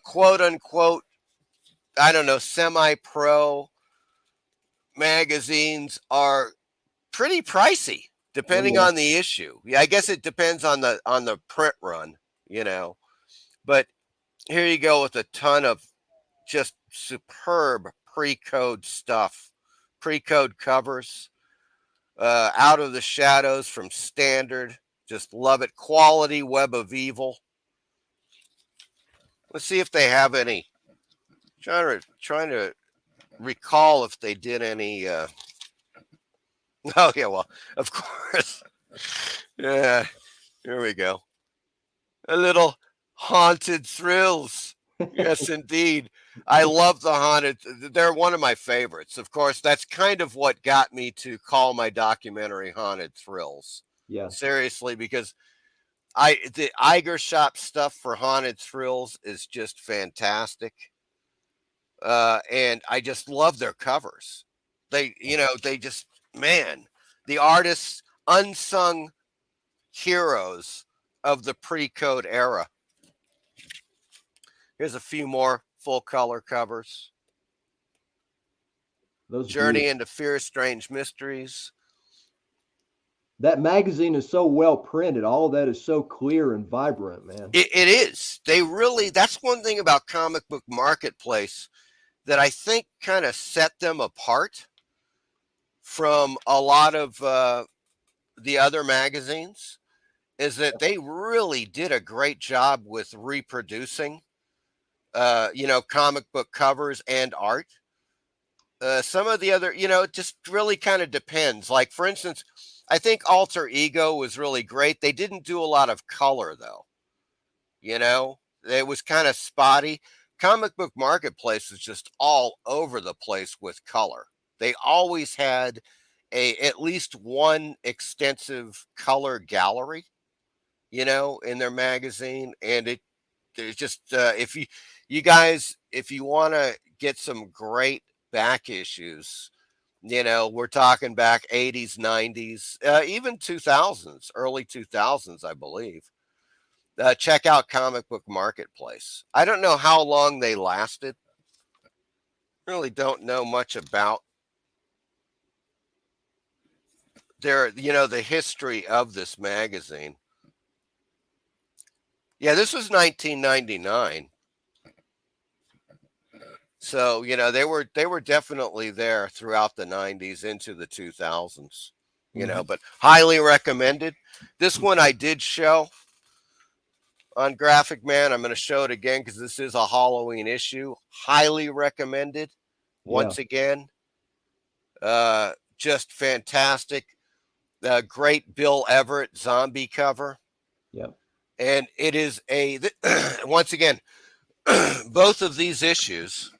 quote unquote, I don't know, semi-pro magazines are pretty pricey Oh depending yeah. on the issue. Yeah, I guess it depends on the print run, But here you go with a ton of just superb pre-code stuff, pre-code covers, Out of the Shadows from Standard. Just love it. Quality Web of Evil. Let's see if they have any. Trying to recall if they did any. Oh yeah, well, of course. Yeah, here we go. A little Haunted Thrills. Yes, indeed. I love the haunted. They're one of my favorites. Of course, that's kind of what got me to call my documentary Haunted Thrills. Yeah. Seriously, because the Iger Shop stuff for Haunted Thrills is just fantastic. And I just love their covers. They just, man, the artists, unsung heroes of the pre-code era. Here's a few more full color covers. Those are Journey beautiful. into Fear, Strange Mysteries. That magazine is so well printed. All of that is so clear and vibrant, man. It is. They really, that's one thing about Comic Book Marketplace that I think kind of set them apart from a lot of the other magazines, is that they really did a great job with reproducing, comic book covers and art. Some of the other, it just really kind of depends. Like, for instance, I think Alter Ego was really great. They didn't do a lot of color, though. It was kind of spotty. Comic Book Marketplace was just all over the place with color. They always had at least one extensive color gallery, in their magazine, and there's just if you guys, if you want to get some great back issues, we're talking back 80s, 90s, even 2000s, early 2000s, I believe. Check out Comic Book Marketplace. I don't know how long they lasted. Really don't know much about the history of this magazine. Yeah, this was 1999. So, they were definitely there throughout the 90s into the 2000s, but highly recommended. This one I did show on Graphic Man. I'm going to show it again because this is a Halloween issue. Highly recommended. Once again, just fantastic. Great Bill Everett zombie cover. Yeah. And it is once again, both of these issues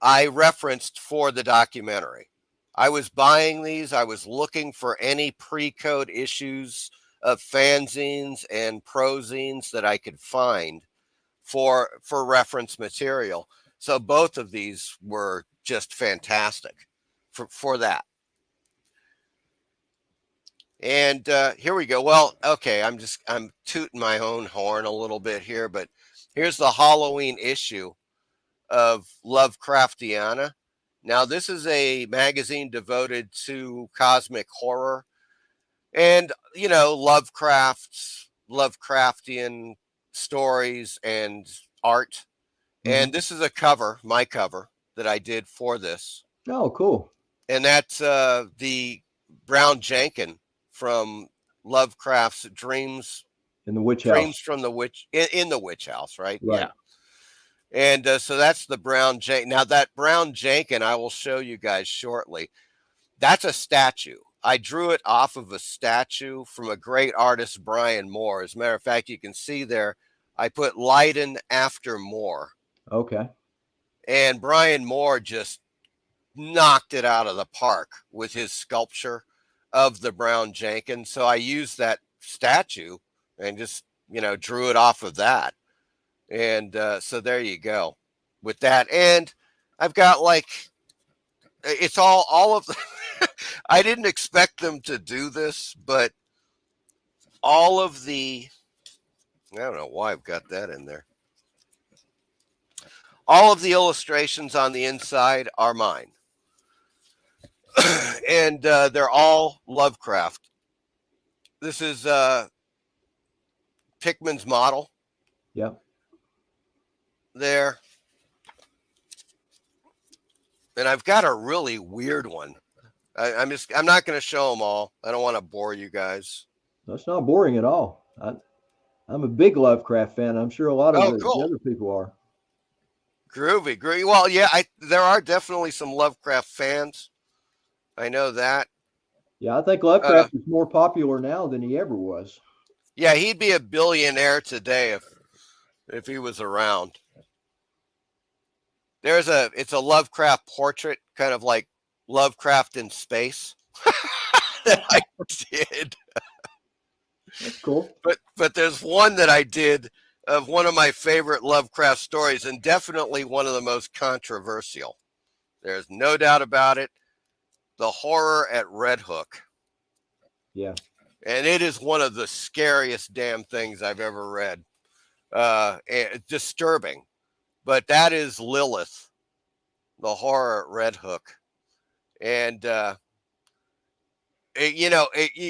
I referenced for the documentary. I was buying these. I was looking for any pre-code issues of fanzines and prozines that I could find for reference material. So both of these were just fantastic for that. And here we go. Well, okay, I'm tooting my own horn a little bit here, but here's the Halloween issue of Lovecraftiana. Now, this is a magazine devoted to cosmic horror and, Lovecraftian stories and art. And this is a cover, my cover, that I did for this. Oh, cool. And that's the Brown Jenkin from Lovecraft's Dreams. In the Witch Dreams House. from the Witch, in the Witch House, right? Right. Yeah. And so that's the Brown Jenkin. Now, that Brown Jenkin, I will show you guys shortly. That's a statue. I drew it off of a statue from a great artist, Brian Moore. As a matter of fact, you can see there, I put Leiden after Moore. Okay. And Brian Moore just knocked it out of the park with his sculpture of the Brown Jenkin. So I used that statue and just, drew it off of that. And so there you go with that. And I've got it's all of the, I didn't expect them to do this, but all of I don't know why I've got that in there. All of the illustrations on the inside are mine. And they're all Lovecraft. This is Pickman's model. Yeah. There. And I've got a really weird one. I'm not going to show them all. I don't want to bore you guys. That's not boring at all. I'm a big Lovecraft fan. I'm sure a lot of the cool. other people are. Groovy. Well, yeah, there are definitely some Lovecraft fans. I know that. Yeah, I think Lovecraft is more popular now than he ever was. Yeah, he'd be a billionaire today if he was around. It's a Lovecraft portrait, kind of like Lovecraft in space that I did. That's cool. But there's one that I did of one of my favorite Lovecraft stories, and definitely one of the most controversial. There's no doubt about it. The Horror at Red Hook. Yeah. And it is one of the scariest damn things I've ever read. Disturbing. But that is Lilith the horror at Red Hook, and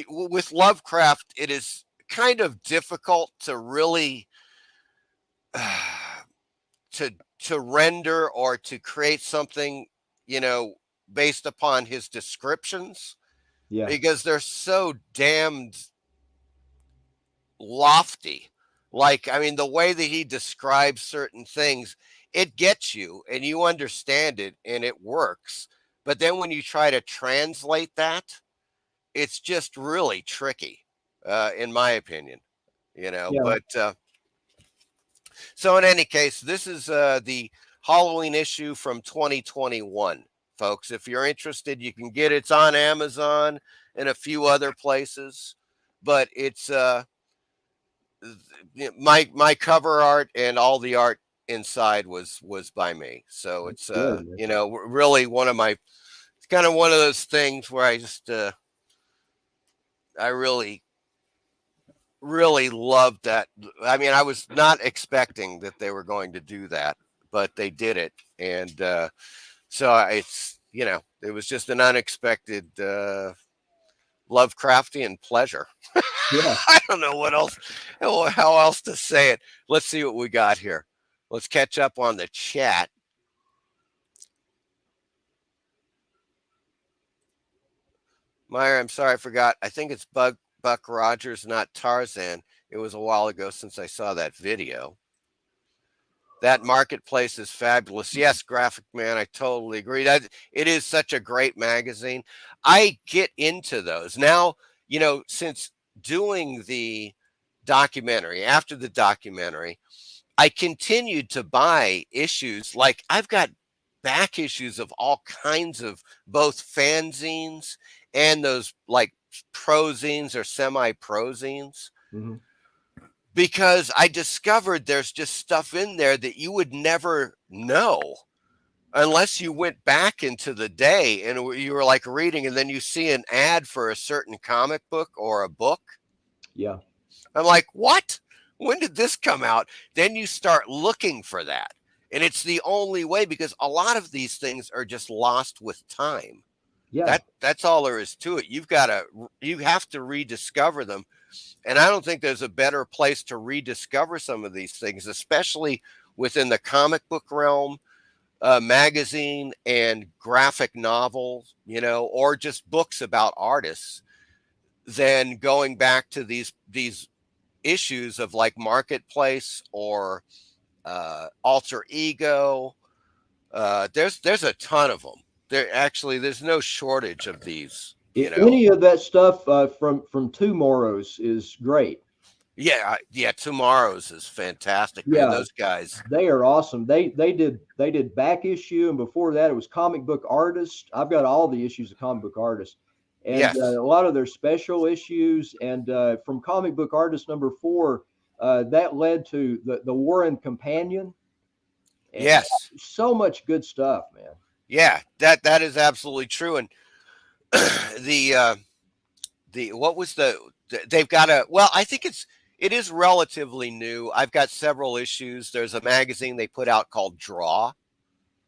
with Lovecraft, it is kind of difficult to really to render or to create something, you know, based upon his descriptions Yeah. because they're so damned lofty. Like, I mean, the way that he describes certain things, it gets you and you understand it and it works. But then when you try to translate that, it's just really tricky, in my opinion, you know. Yeah. But so, in any case, this is the Halloween issue from 2021, folks. If you're interested, you can get it. It's on Amazon and a few other places. But it's my cover art and all the art inside was by me. So That's it's good, man. you know, really one of my. It's kind of one of those things where I just I really loved that. I mean, I was not expecting that they were going to do that, but they did it, and so it's, you know, it was just an unexpected Lovecraftian pleasure. Yeah. I don't know what else, how else to say it. Let's see what we got here. Let's catch up on the chat. Meyer, I'm sorry, I forgot. I think it's Buck Rogers, not Tarzan. It was a while ago since I saw that video. That marketplace is fabulous. Yes, Graphic Man, I totally agree. That it is such a great magazine. I get into those now. You know, since doing the documentary, after the documentary, I continued to buy issues. Like I've got back issues of all kinds of both fanzines and those like prozines or semi-prozines Hmm. because I discovered there's just stuff in there that you would never know unless you went back into the day and you were like reading and then you see an ad for a certain comic book or a book. Yeah. I'm like, what? When did this come out? Then you start looking for that. And it's the only way because a lot of these things are just lost with time. Yeah. That's all there is to it. You have to rediscover them. And I don't think there's a better place to rediscover some of these things, especially within the comic book realm, magazine and graphic novels, you know, or just books about artists, than going back to these issues of like Marketplace or Alter Ego. There's a ton of them. There's no shortage of these. You know, Any of that stuff from Tomorrow's is great. yeah. Tomorrow's is fantastic, man. Yeah, Those guys. they are awesome. They did back issue, and before that it was Comic Book Artist. I've got all the issues of Comic Book Artist, and Yes, a lot of their special issues. And from Comic Book Artist #4, that led to the Warren Companion. And yes, so much good stuff, man. yeah. That is absolutely true. And the what was they've got a, well, I think it is relatively new. I've got several issues. There's a magazine they put out called Draw,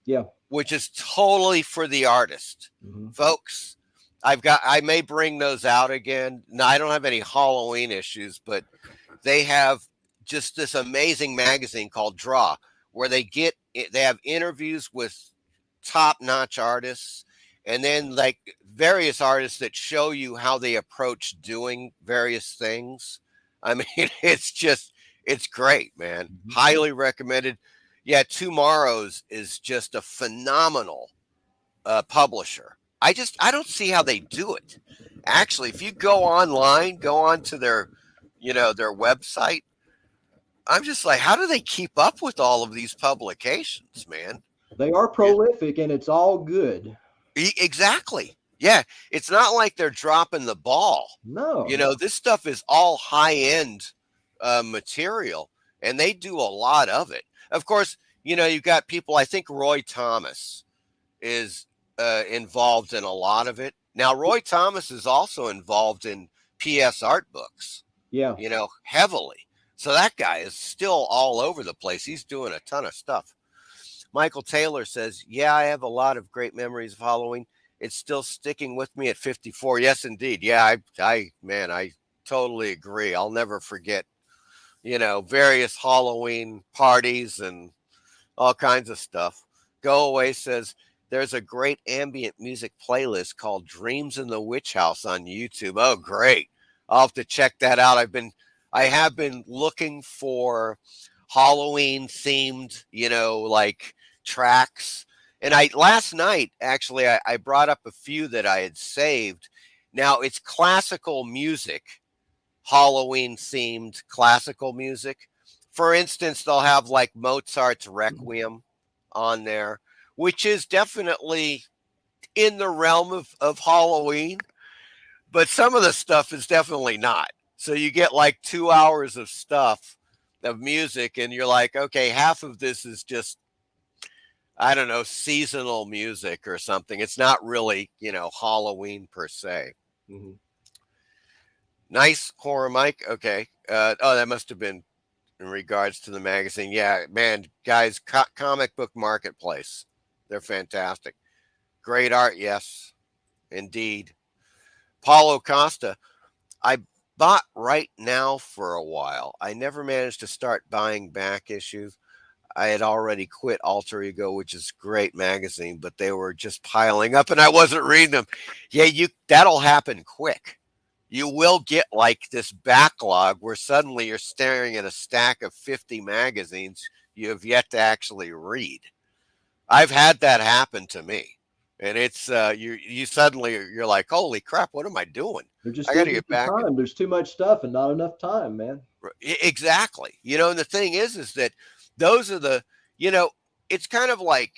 Yeah. which is totally for the artist, Hmm. folks. I may bring those out again. No, I don't have any Halloween issues, but they have just this amazing magazine called Draw where they have interviews with top-notch artists and then like various artists that show you how they approach doing various things. I mean, it's great, man. Hmm. Highly recommended. Yeah, Tomorrow's is just a phenomenal publisher. I don't see how they do it. Actually, if you go online, go on to their, you know, their website, I'm just like, how do they keep up with all of these publications, man? They are prolific, and it's all good. Exactly. Yeah, it's not like they're dropping the ball. No, You no. know, this stuff is all high end material, and they do a lot of it. Of course, you know, you've got people. I think Roy Thomas is involved in a lot of it. Now, Roy Thomas is also involved in PS art books, Yeah. you know, heavily. So that guy is still all over the place. He's doing a ton of stuff. Michael Taylor says, yeah, I have a lot of great memories of Halloween. It's still sticking with me at 54. Yes, indeed. Yeah, man, I totally agree. I'll never forget, various Halloween parties and all kinds of stuff. Go Away says there's a great ambient music playlist called Dreams in the Witch House on YouTube. Oh, great. I'll have to check that out. I have been looking for Halloween themed, like tracks. And last night, actually, I brought up a few that I had saved. Now it's classical music, Halloween themed classical music. For instance, they'll have like Mozart's Requiem on there, which is definitely in the realm of Halloween, but some of the stuff is definitely not. So you get like 2 hours of stuff of music, and you're like, okay, half of this is just, I don't know, seasonal music or something. It's not really, Halloween per se. Mm-hmm. Nice horror, Mike. Okay. That must have been in regards to the magazine. Yeah, man, guys, comic book marketplace. They're fantastic. Great art, yes, indeed. Paulo Costa, I bought Right Now for a while. I never managed to start buying back issues. I had already quit Alter Ego, which is a great magazine, but they were just piling up and I wasn't reading them. Yeah, that'll happen quick. You will get like this backlog where suddenly you're staring at a stack of 50 magazines you have yet to actually read. I've had that happen to me. And it's you suddenly you're like, holy crap, what am I doing? There just I got to isn't get the back. time. There's too much stuff and not enough time, man. Exactly. And the thing is that those are it's kind of like,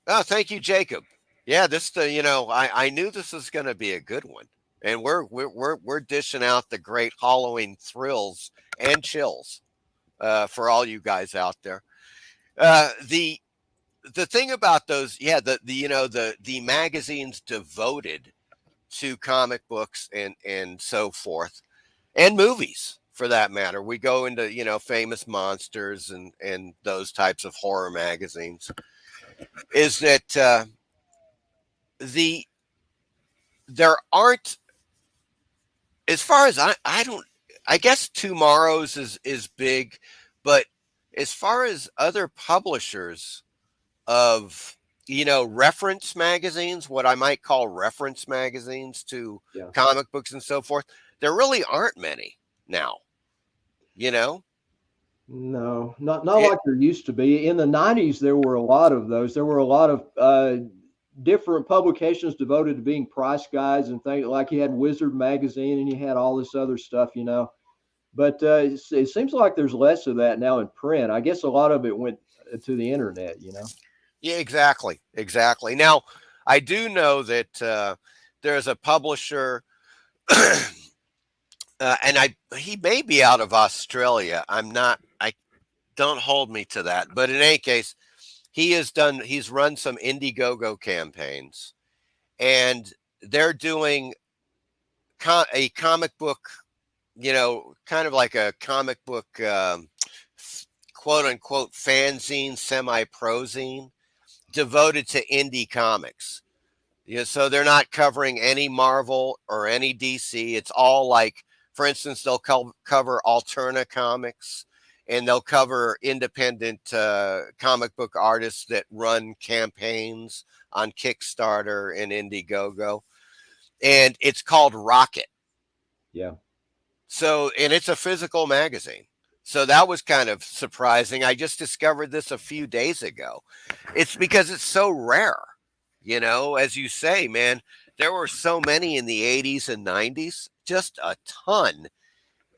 oh, thank you, Jacob. Yeah, I knew this was going to be a good one, and we're dishing out the great Halloween thrills and chills for all you guys out there. The thing about those, yeah, the magazines devoted to comic books and so forth, and movies for that matter. We go into famous monsters and those types of horror magazines. Is that the there aren't, as far as I don't, I guess Tomorrow's is big, but as far as other publishers of reference magazines, what I might call reference magazines to Yeah. comic books and so forth, there really aren't many now. No, not It, like there used to be. In the 90s, there were a lot of those. There were a lot of different publications devoted to being price guides and things. Like you had Wizard magazine and you had all this other stuff. But it seems like there's less of that now in print. I guess a lot of it went to the internet. yeah, exactly. Now, I do know that there's a publisher, and he may be out of Australia. I'm not. I don't hold me to that. But in any case, he's run some Indiegogo campaigns, and they're doing a comic book, kind of like a comic book, quote unquote fanzine, semi-prozine, devoted to indie comics. So they're not covering any Marvel or any DC. It's all like, for instance, they'll cover Alterna Comics, and they'll cover independent comic book artists that run campaigns on Kickstarter and Indiegogo. And it's called Rocket. Yeah. So, and it's a physical magazine. So that was kind of surprising. I just discovered this a few days ago. It's because it's so rare. As you say, man, there were so many in the 80s and 90s, just a ton.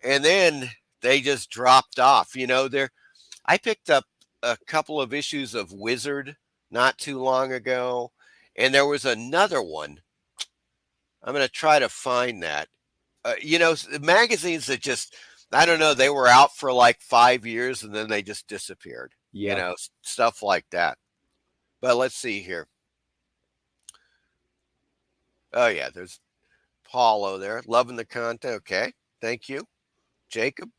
And then they just dropped off. I picked up a couple of issues of Wizard not too long ago, and there was another one. I'm going to try to find that. Magazines that just, I don't know, they were out for like 5 years and then they just disappeared. Yeah. Stuff like that. But let's see here. Oh, yeah, there's Paulo there. Loving the content. Okay. Thank you, Jacob.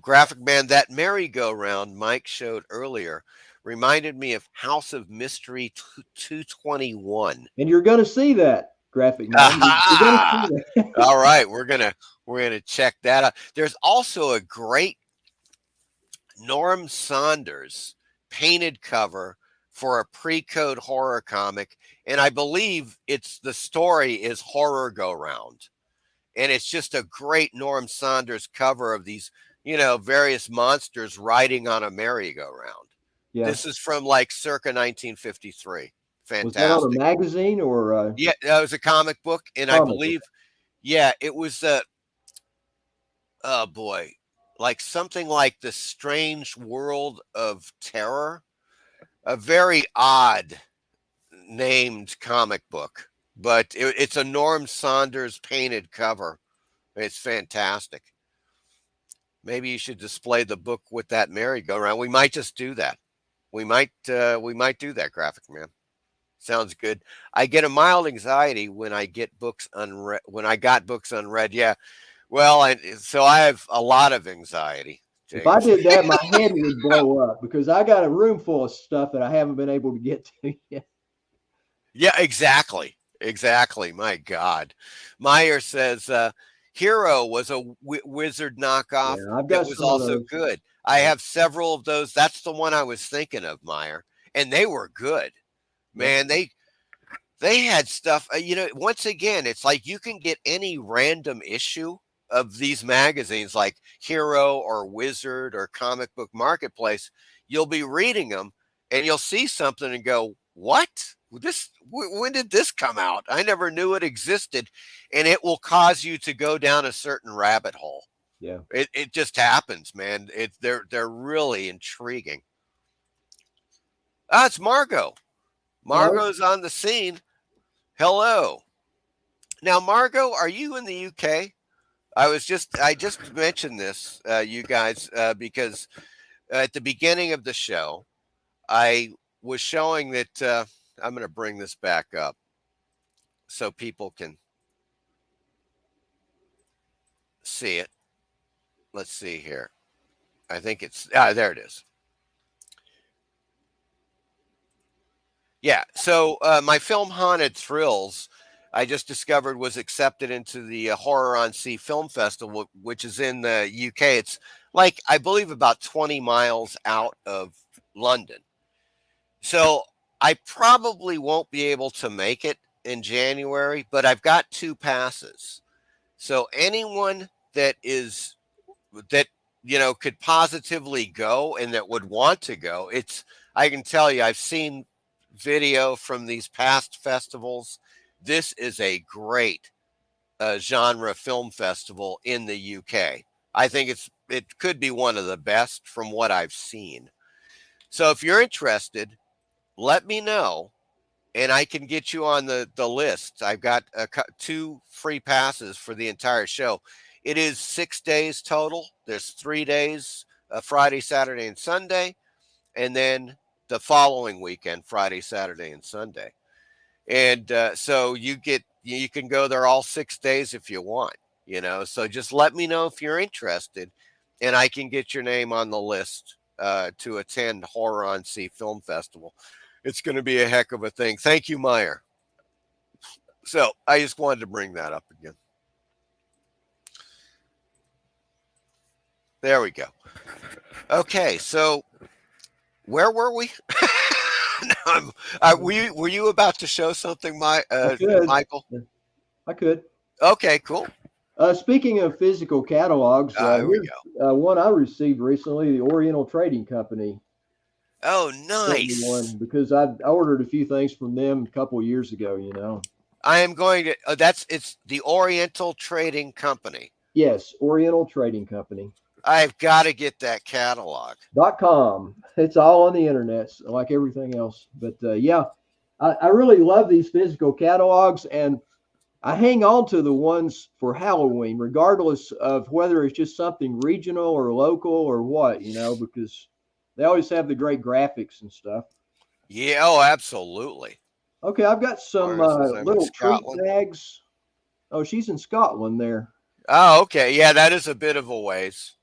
Graphic Man, that merry-go-round Mike showed earlier reminded me of House of Mystery 221. And you're going to see that, Graphic Man. You're going to see Aha! that. All right, we're gonna check that out. There's also a great Norm Saunders painted cover for a pre-code horror comic, and I believe it's the story is Horror Go Round, and it's just a great Norm Saunders cover of these, various monsters riding on a merry-go-round. Yeah. This is from like circa 1953. Was that on a Fantastic. magazine or Yeah, that was a comic book, and I comic? believe, yeah, it was oh boy, like something like the Strange World of Terror, a very odd named comic book, but it's a Norm Saunders painted cover. It's fantastic. Maybe you should display the book with that merry-go-round. We might just do that. We might do that, Graphic Man. Sounds good. I get a mild anxiety when I get books unread. When I got books unread, yeah. Well, so I have a lot of anxiety, If I James. did that, my head would blow up because I got a room full of stuff that I haven't been able to get to yet. Yeah, exactly. Exactly. My God. Meyer says Hero was a wizard knockoff Yeah, I've that got was some of also those. good. I have several of those. That's the one I was thinking of, Meyer. And they were good. Yep. Man, they had stuff, once again, it's like you can get any random issue of these magazines like Hero or Wizard or Comic Book Marketplace. You'll be reading them and you'll see something and go, "What? When did this come out? I never knew it existed." And it will cause you to go down a certain rabbit hole. Yeah. It just happens, man. They're really intriguing. Ah, it's Margot. Hello. Margot's on the scene. Hello. Now, Margot, are you in the UK? I just mentioned this, you guys, because at the beginning of the show, I was showing that I'm going to bring this back up so people can see it. Let's see here. I think there it is. Yeah. So my film Haunted Thrills, I just discovered was accepted into the Horror on Sea Film Festival, which is in the UK. It's like, I believe, about 20 miles out of London. So I probably won't be able to make it in January, but I've got 2 passes. So anyone that could positively go and that would want to go, I can tell you, I've seen video from these past festivals. This is a great genre film festival in the UK. I think it could be one of the best from what I've seen. So if you're interested, let me know and I can get you on the list. I've got 2 free passes for the entire show. It is 6 days total. There's 3 days, Friday, Saturday, and Sunday, and then the following weekend, Friday, Saturday, and Sunday. And so you can go there all 6 days if you want. So just let me know if you're interested, and I can get your name on the list to attend Horror on Sea Film Festival. It's going to be a heck of a thing. Thank you, Meyer. So I just wanted to bring that up again. There we go. Okay, so where were we? Were you about to show something, Michael? I could. Okay, cool. Speaking of physical catalogs, There we here's go. one I received recently. The Oriental Trading Company Oh, sent me nice. one because I ordered a few things from them a couple of years ago. I am going to. It's the Oriental Trading Company. Yes, Oriental Trading Company. I've got to get that catalog. .com. It's all on the internet, like everything else. But yeah, I really love these physical catalogs, and I hang on to the ones for Halloween, regardless of whether it's just something regional or local or what, because they always have the great graphics and stuff. Yeah, oh, absolutely. Okay, I've got some little treat bags. Oh, she's in Scotland there. Oh, okay. Yeah, that is a bit of a ways.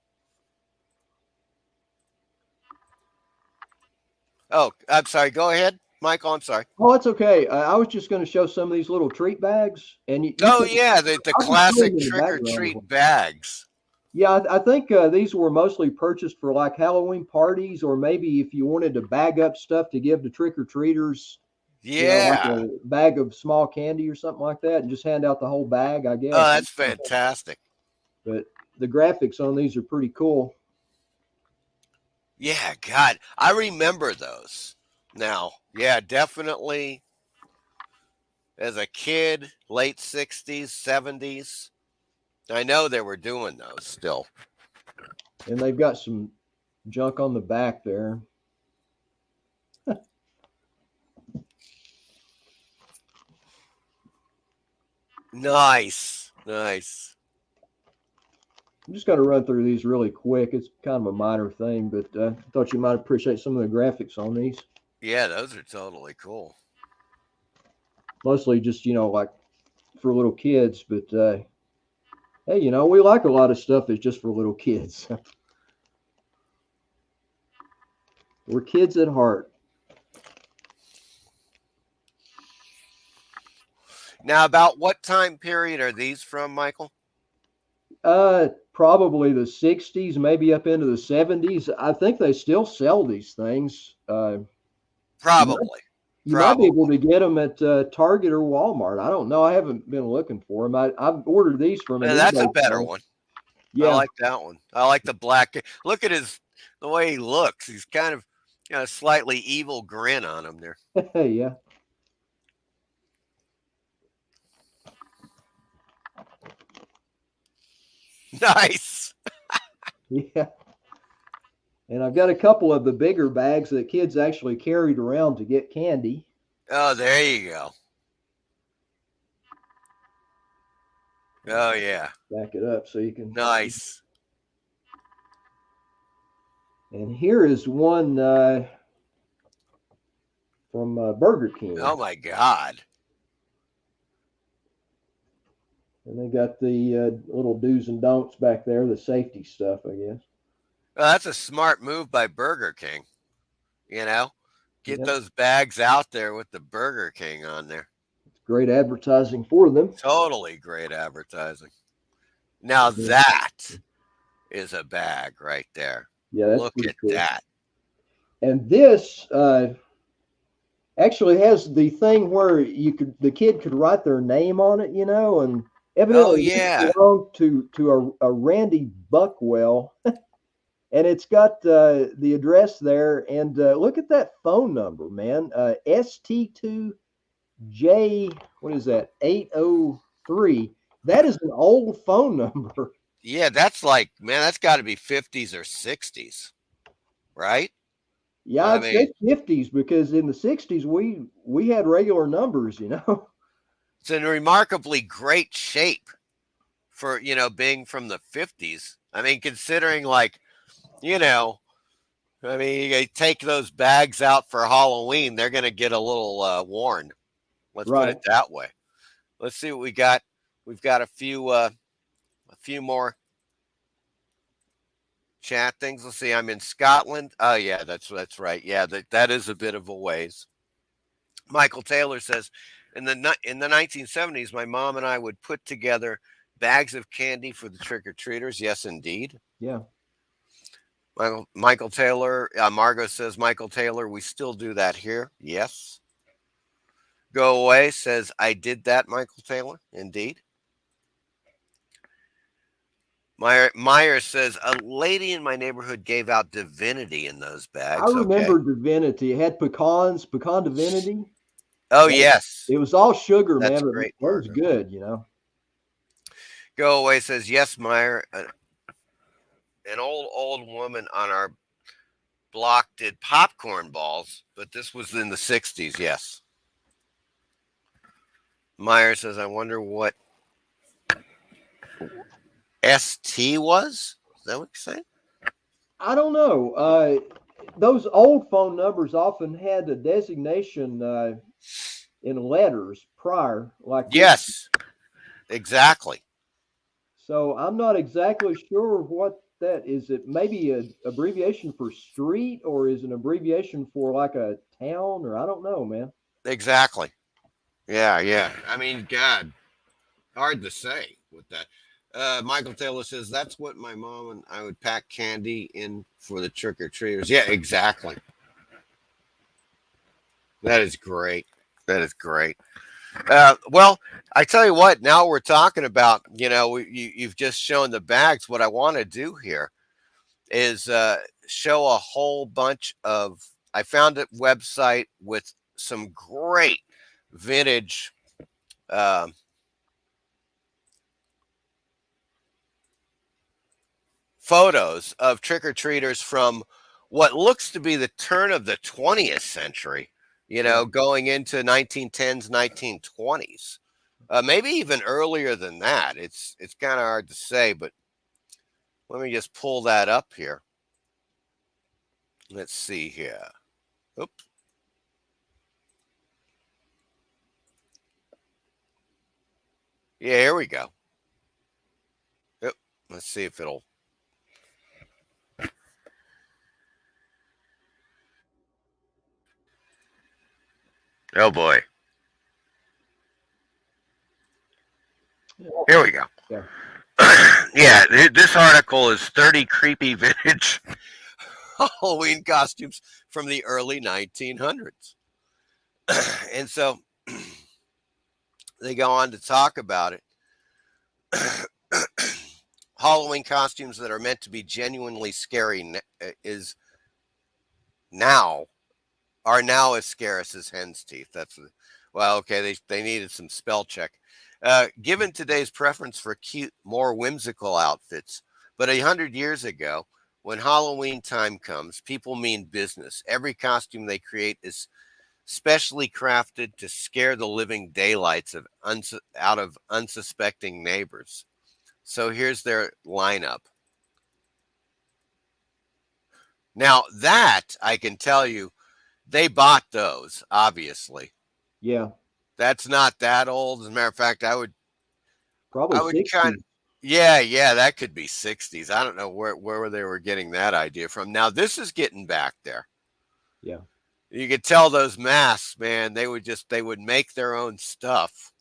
Oh, I'm sorry. Go ahead, Michael. I'm sorry. Oh, it's okay. I was just going to show some of these little treat bags, and you Oh can. yeah, the I'll just show classic them in the trick or background. treat bags. Yeah, I think these were mostly purchased for like Halloween parties, or maybe if you wanted to bag up stuff to give to trick or treaters, like Yeah. a bag of small candy or something like that, and just hand out the whole bag, I Oh, guess. that's fantastic. But the graphics on these are pretty cool. Yeah, God, I remember those. Now, yeah, definitely as a kid, late 60s, 70s. I know they were doing those still. And they've got some junk on the back there. Nice. Nice. I'm just going to run through these really quick. It's kind of a minor thing, but I thought you might appreciate some of the graphics on these. Yeah, those are totally cool. Mostly just, like for little kids, but hey, we like a lot of stuff that's just for little kids. We're kids at heart. Now, about what time period are these from, Michael? Probably the 60s, maybe up into the 70s. I think they still sell these things. You might, Probably. you might be Probably. able to get them at Target or Walmart. I don't know. I haven't been looking for them. I've ordered these from an That's a eBay better store. one. I Yeah, like that one. I like the black. Look at the way he looks. He's kind of got a slightly evil grin on him there. yeah, Nice. yeah. And I've got a couple of the bigger bags that kids actually carried around to get candy. Oh, there you go. Oh, yeah. Back it up so you can. Nice. And here is one from Burger King. Oh, my God. And they got the little do's and don'ts back there, the safety stuff, I guess. Well, that's a smart move by Burger King. Get Yep. those bags out there with the Burger King on there. It's great advertising for them. Totally great advertising. Now that is a bag right there. Yeah, that's Look pretty at cool. that. And this actually has the thing where the kid could write their name on it, and Oh, evidently this yeah. belonged to a Randy Buckwell. And it's got the address there. And look at that phone number, man. ST2J, what is that? 803. That is an old phone number. Yeah, that's like, man, that's got to be 50s or 60s, right? Yeah, I I'd say mean, 50s because in the 60s we had regular numbers, it's in remarkably great shape for, being from the 50s. I mean, considering I mean, you take those bags out for Halloween, they're going to get a little worn. Let's put Right. it that way. Let's see what we got. We've got a few more chat things. Let's see. I'm in Scotland. Oh yeah, that's right. Yeah, that is a bit of a ways. Michael Taylor says, in the 1970s, my mom and I would put together bags of candy for the trick or treaters. Yes, indeed. Yeah. Michael Taylor. Margot says, Michael Taylor, we still do that here. Yes. Go away says, I did that, Michael Taylor. Indeed. Meyer says, a lady in my neighborhood gave out divinity in those bags. I remember Divinity. It had pecan divinity. Oh, yes. It was all sugar, That's man, but great, it was Margo. good, Go away says, yes, Meyer. An old woman on our block did popcorn balls, but this was in the 60s, yes. Meyer says, I wonder what ST was? Is that what you're saying? I don't know. Those old phone numbers often had a designation in letters prior, like Yes, exactly. So I'm not exactly sure what that? Is it maybe an abbreviation for street, or is it an abbreviation for like a town, or I don't know, man. Exactly. Yeah, yeah. I mean, God, hard to say with that. Michael Taylor says that's what my mom and I would pack candy in for the trick or treaters. Yeah, exactly. That is great. That is great. Well, I tell you what. Now we're talking about. You've just shown the bags. What I want to do here is show a whole bunch of. I found a website with some great vintage. Uh, Photos of trick-or-treaters from what looks to be the turn of the 20th century, Yeah. going into 1910s, 1920s, maybe even earlier than that. It's kind of hard to say, but let me just pull that up here. Let's see here. Oops. Yeah, here we go. Yep. Let's see if it'll. Oh boy. Here we go. Yeah. Yeah, this article is 30 creepy vintage Halloween costumes from the early 1900s. And so they go on to talk about it. Halloween costumes that are meant to be genuinely scary is now are now as scarce as hen's teeth. Well, okay. They needed some spell check. Given today's preference for cute, more whimsical outfits, but 100 years ago, when Halloween time comes, people mean business. Every costume they create is specially crafted to scare the living daylights out of unsuspecting neighbors. So here's their lineup. Now that I can tell you, they bought those, obviously. Yeah. That's not that old. As a matter of fact, Probably I would kind 60. of, yeah, that could be 60s. I don't know where they were getting that idea from. Now this is getting back there. Yeah. You could tell those masks, man, they would make their own stuff.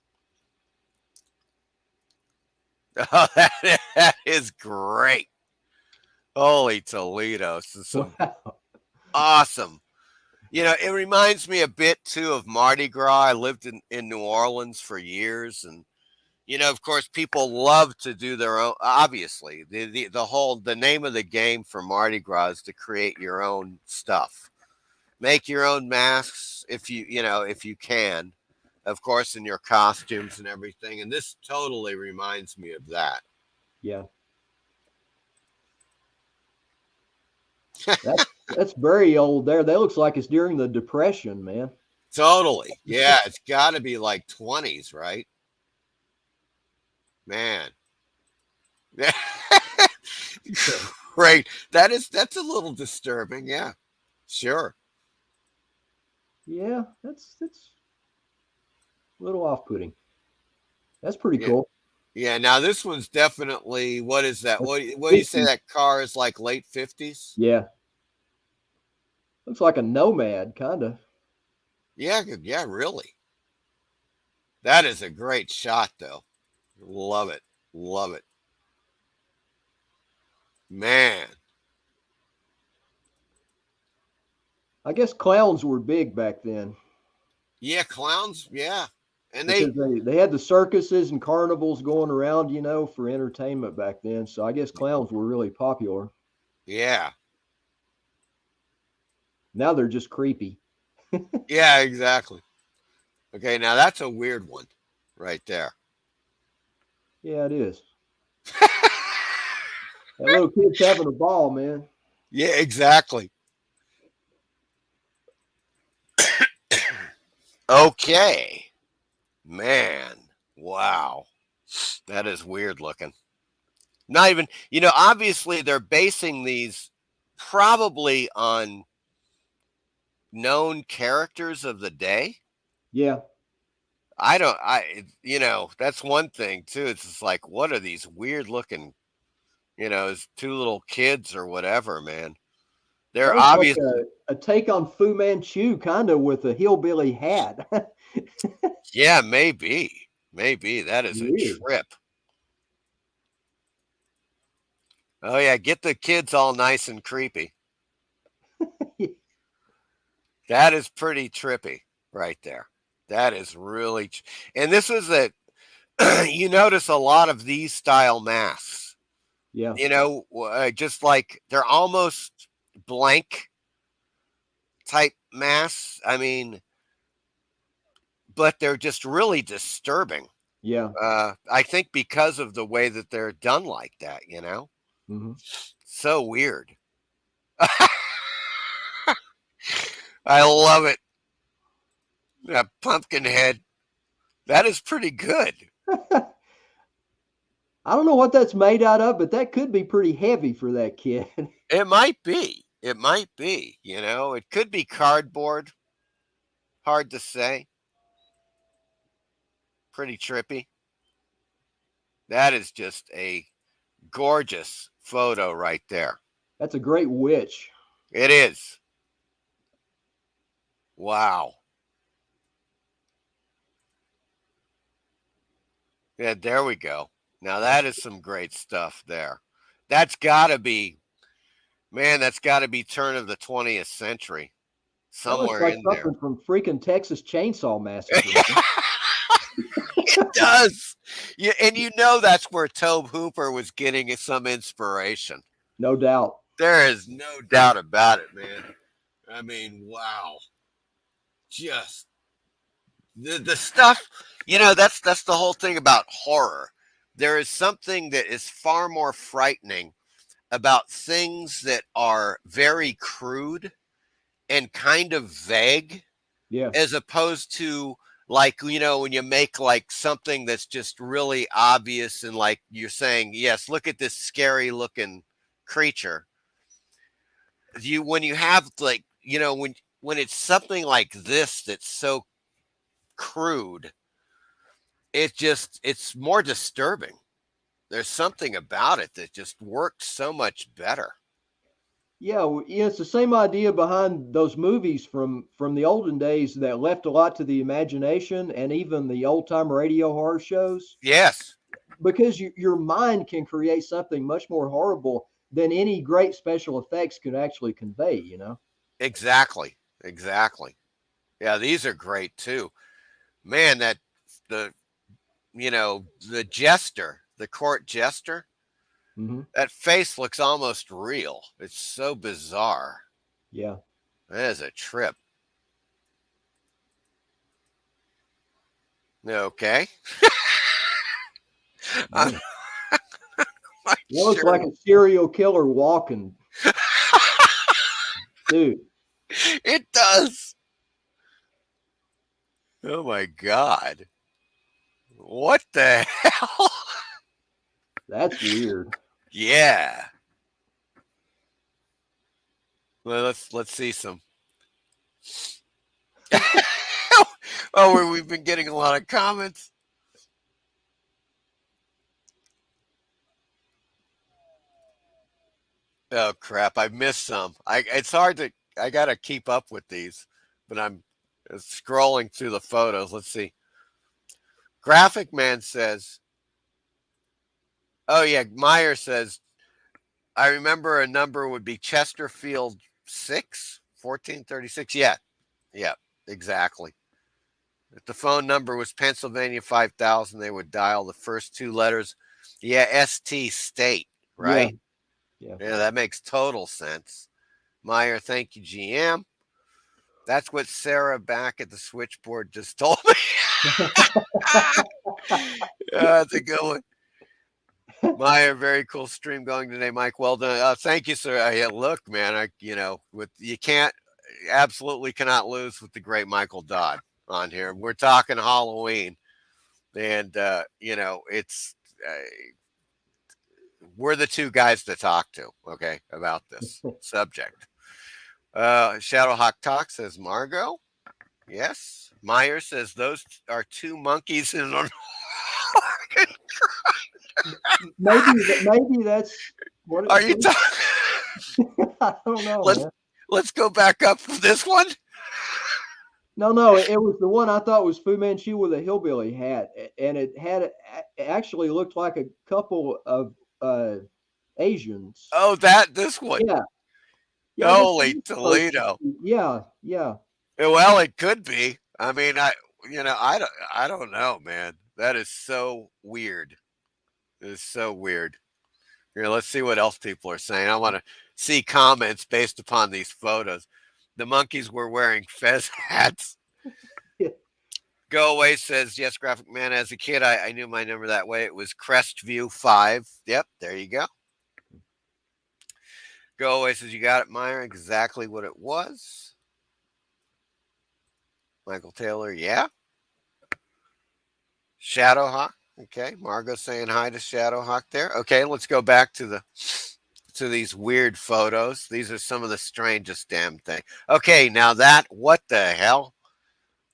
Oh, that is great. Holy Toledo. This is some Wow. awesome. It reminds me a bit too of Mardi Gras. I lived in New Orleans for years, and of course, people love to do their own. Obviously, the name of the game for Mardi Gras is to create your own stuff, make your own masks if you can, of course, in your costumes and everything. And this totally reminds me of that. Yeah. That's very old there. That looks like it's during the Depression, man. Totally, yeah. It's got to be like 20s, right, man? Right. That's a little disturbing. Yeah, sure. Yeah, that's a little off-putting. That's pretty Yeah. cool. Yeah, now this one's definitely, what is that? That's What do you say 50. that car is, like late 50s? Yeah. Looks like a nomad, kind of. Yeah, yeah, really. That is a great shot though. Love it. Love it. Man. I guess clowns were big back then Yeah, clowns, yeah. And because they had the circuses and carnivals going around, for entertainment back then. So I guess clowns were really popular. yeah. Now they're just creepy. Yeah, exactly. Okay, now that's a weird one right there. Yeah, it is. That little kid's having a ball, man. Yeah, exactly. Okay. Man. Wow. That is weird looking. Not even, obviously they're basing these probably on known characters of the day. Yeah. That's one thing too. It's just like, what are these weird looking, his two little kids or whatever, man. They're That was like obvious. a take on Fu Manchu, kind of with a hillbilly hat. Yeah, maybe. Maybe. That is a Weird. trip. Oh, yeah. Get the kids all nice and creepy. That is pretty trippy right there. That is really. And this is a. You notice a lot of these style masks, Yeah, just like they're almost blank type masks. I mean, but they're just really disturbing. yeah. I think because of the way that they're done like that, Hmm. so weird. I love it. That pumpkin head. That is pretty good. I don't know what that's made out of, but that could be pretty heavy for that kid. It might be. It might be. It could be cardboard. Hard to say. Pretty trippy. That is just a gorgeous photo right there. That's a great witch. It is. Wow. Yeah, there we go. Now that is some great stuff there. That's got to be, man, that's got to be turn of the 20th century. That looks Somewhere like in there. something from freaking Texas Chainsaw Massacre. It does. Yeah, and that's where Tobe Hooper was getting some inspiration. No doubt. There is no doubt about it, man. I mean, wow. Just the stuff, that's the whole thing about horror. There is something that is far more frightening about things that are very crude and kind of vague, Yeah. as opposed to, like, when you make like something that's just really obvious, and like you're saying, yes, look at this scary looking creature. When you have, like, when it's something like this that's so crude, it's more disturbing. There's something about it that just worked so much better. Yeah, it's the same idea behind those movies from the olden days that left a lot to the imagination, and even the old time radio horror shows, Yes, because your mind can create something much more horrible than any great special effects can actually convey. exactly. Exactly. Yeah, these are great too. Man, the the jester, the court jester, Hmm. that face looks almost real. It's so bizarre. Yeah. That is a trip. Okay. I'm Man, not that looks sure. like a serial killer walking, dude. It does. Oh my God. What the hell? That's weird. Yeah. Well, let's see some. Oh, we've been getting a lot of comments. Oh crap! I missed some. It's hard to. I gotta keep up with these, but I'm scrolling through the photos. Let's see. Graphic Man says, "Oh yeah." Meyer says, "I remember a number would be Chesterfield 1436. Yeah, yeah, exactly. If the phone number was Pennsylvania 5000, they would dial the first two letters. Yeah, ST State, Yeah. right? Yeah. Yeah, that makes total sense. Meyer, thank you, GM. That's what Sarah back at the switchboard just told me. That's a good one. Meyer, very cool stream going today, Mike. Well done. Thank you, sir. Yeah, look, man, you can't, absolutely cannot lose with the great Michael Dodd on here. We're talking Halloween, and it's we're the two guys to talk to, okay, about this subject. Shadowhawk Talk says Margot. Yes. Meyer says those are two monkeys in an organ. Maybe that's What? Are you talking? I don't know, let's man. let's go back up for this one. No, it was the one I thought was Fu Manchu with a hillbilly hat, and it had it actually looked like a couple of Asians. Oh, this one. Yeah, yeah, Holy this person. Toledo. Yeah, yeah, Well, it could be. I mean, I don't know, man. That is so weird. It is so weird. Here, let's see what else people are saying. I want to see comments based upon these photos. The monkeys were wearing fez hats. yeah. Go Away says, yes, Graphic Man. As a kid, I knew my number that way. It was Crestview 5. Yep, there you go. Go Away says, you got it, Meyer. Exactly what it was. Michael Taylor, yeah. Shadowhawk. Okay, Margot saying hi to Shadowhawk there. Okay, let's go back to these weird photos. These are some of the strangest damn thing. Okay, now what the hell?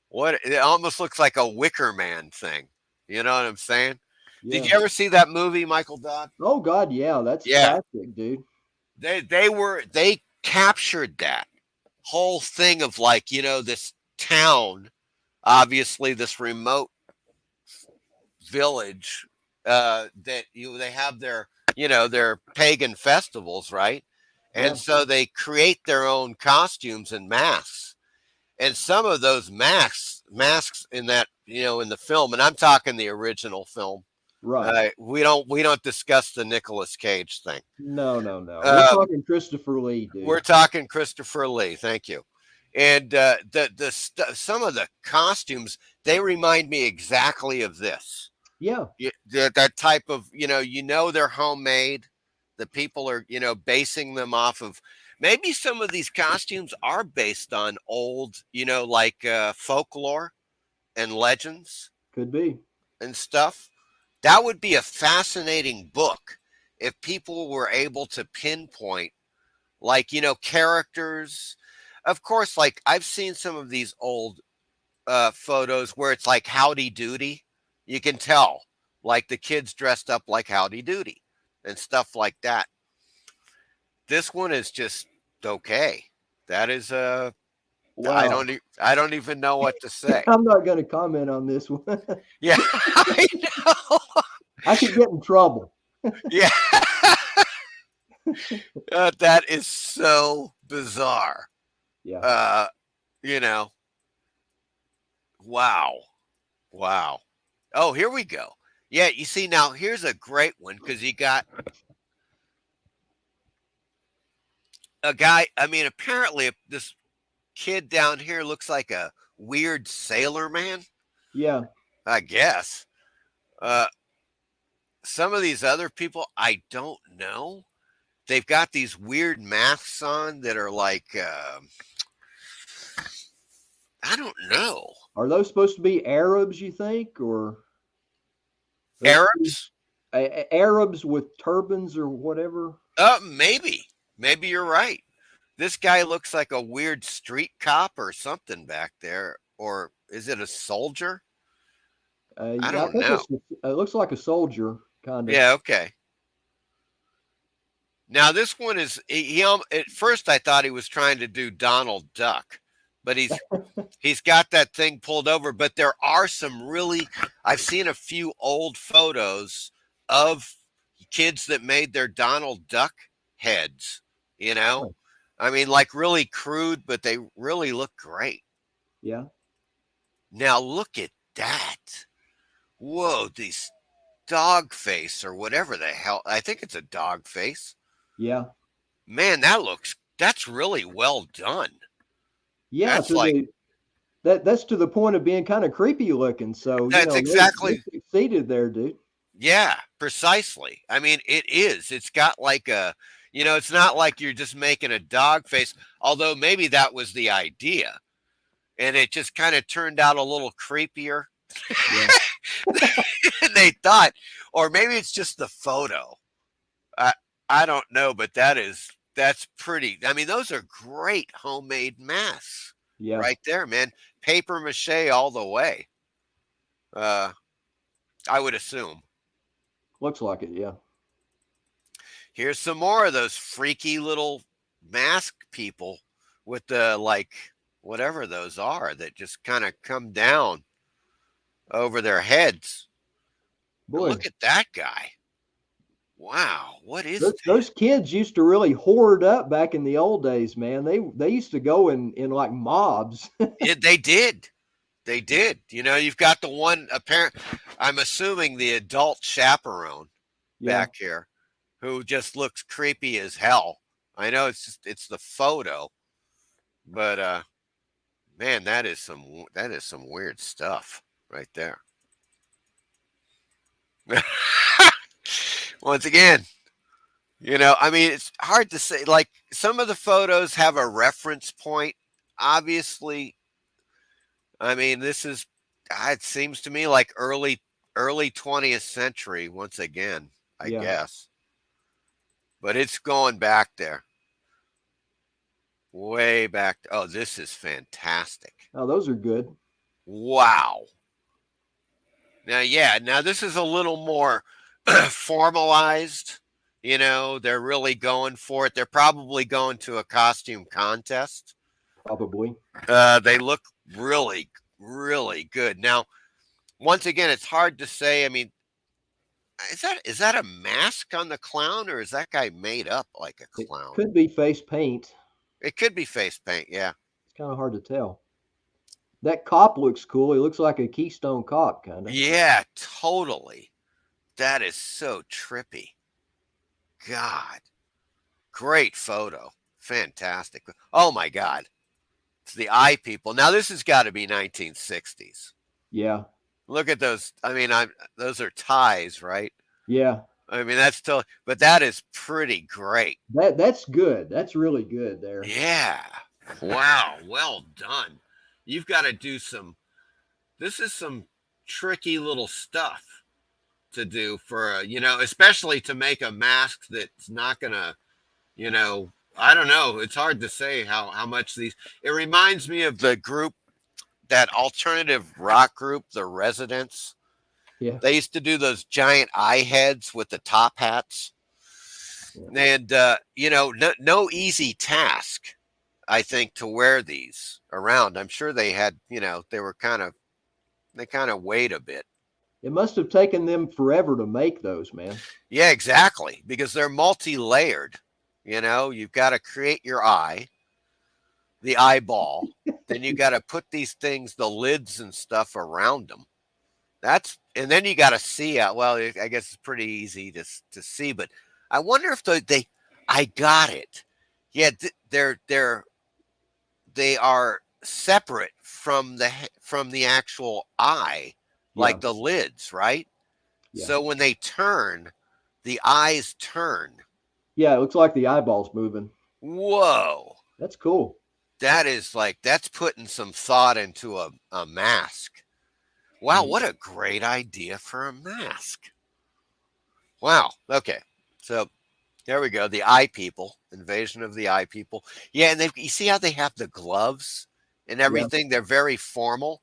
What, it almost looks like a Wicker Man thing. You know what I'm saying? Did Yeah. you ever see that movie, Michael Dodd? Oh God, yeah, that's Yeah. classic, dude. They captured that whole thing of, like, this town, obviously this remote village, that they have their pagan festivals, right? Yeah, And so they create their own costumes and masks. And some of those masks in that, in the film, and I'm talking the original film. right. We don't discuss the Nicolas Cage thing. No. We're Um, talking Christopher Lee, dude. we're talking Christopher Lee. Thank you. And some of the costumes, they remind me exactly of this. Yeah, That type of, they're homemade. The people are, basing them off of, maybe some of these costumes are based on old, like folklore and legends could be. and stuff. That would be a fascinating book if people were able to pinpoint, like, characters. Of course, like, I've seen some of these old photos where it's like Howdy Doody. You can tell, like, the kids dressed up like Howdy Doody and stuff like that. This one is just okay. That is Wow. I don't even know what to say. I'm not going to comment on this one. Yeah, I know. I could get in trouble. Yeah, that is so bizarre. Yeah. Uh, you know, wow, wow. Oh, here we go. Yeah, you see, now here's a great one because you got a guy. I mean, apparently this kid down here looks like a weird sailor man, Yeah. I guess. Uh, some of these other people, I don't know. They've got these weird masks on that are like, I don't know. Are those supposed to be Arabs, you think, or Arabs? Arabs with turbans or whatever? Maybe. Maybe you're right. This guy looks like a weird street cop or something back there. Or is it a soldier? I Yeah, I don't think know. it looks like a soldier, kind of. Yeah, okay. Now this one is at first I thought he was trying to do Donald Duck, but he's got that thing pulled over. But there are some really, I've seen a few old photos of kids that made their Donald Duck heads, you know? Oh, I mean, like, really crude, but they really look great. yeah, Now look at that. Whoa, these dog face or whatever the hell. I think it's a dog face. yeah, Man, that's really well done. yeah. That's like, That's to the point of being kind of creepy looking. So that's they exactly, succeeded there, dude. yeah, precisely. I mean, it is. It's got like it's not like you're just making a dog face, although maybe that was the idea. And it just kind of turned out a little creepier Yeah, than they thought. Or maybe it's just the photo. I I don't know, but that's pretty. I mean, those are great homemade masks yeah. right there, man. Paper mache all the way. Uh, I would assume. Looks like it. Yeah. Here's some more of those freaky little mask people with the like whatever those are that just kind of come down over their heads. And Boy, look at that guy. Wow, what is those kids used to really hoard up back in the old days, man. They used to go in like mobs. it? They did. They did. You know, you've got the one apparent. I'm assuming the adult chaperone Yeah. back here, who just looks creepy as hell. I know it's the photo, but man, that is some weird stuff right there. Once again, you know, I mean, it's hard to say. Like some of the photos have a reference point. Obviously, I mean, this is. It seems to me like early 20th century. Once again, I Yeah. guess, but it's going back there, way back. Oh, this is fantastic! Oh, those are good. Wow. Now, yeah, now this is a little more formalized. You know, they're really going for it. They're probably going to a costume contest. Probably. They look really, really good. Now, once again, it's hard to say. I mean, is that a mask on the clown, or is that guy made up like a It clown? could be face paint. It could be face paint. Yeah. It's kind of hard to tell. That cop looks cool. He looks like a Keystone Cop, kind of. Yeah, totally. That is so trippy. God. Great photo. Fantastic. Oh my God. It's the eye people. Now this has got to be 1960s. Yeah. Look at those. I mean, those are ties, right? Yeah. I mean, that's totally, but that is pretty great. That's good. That's really good there. Yeah. Wow. Well done. You've got to do this is some tricky little stuff to do for you know, especially to make a mask that's not going to, you know, I don't know. It's hard to say how much these. It reminds me of the group, that alternative rock group, the Residents. Yeah. They used to do those giant eye heads with the top hats, Yeah. and you know, no easy task, I think, to wear these around. I'm sure they had, you know, they kind of weighed a bit. It must have taken them forever to make those, man. Yeah, exactly, because they're multi-layered. You know, you've got to create your eye, the eyeball. Then you got to put these things, the lids and stuff around them. And then you got to see out. Well, I guess it's pretty easy to see, but I wonder if I got it. Yeah, they are separate from the actual eye, like Yeah. the lids, right? Yeah. So when they turn, the eyes turn. Yeah. It looks like the eyeball's moving. Whoa. That's cool. That's putting some thought into a mask. Wow, Mhm. what a great idea for a mask. Wow. Okay. So there we go. The eye people, invasion of the eye people. Yeah, and you see how they have the gloves and Yeah. everything? They're very formal.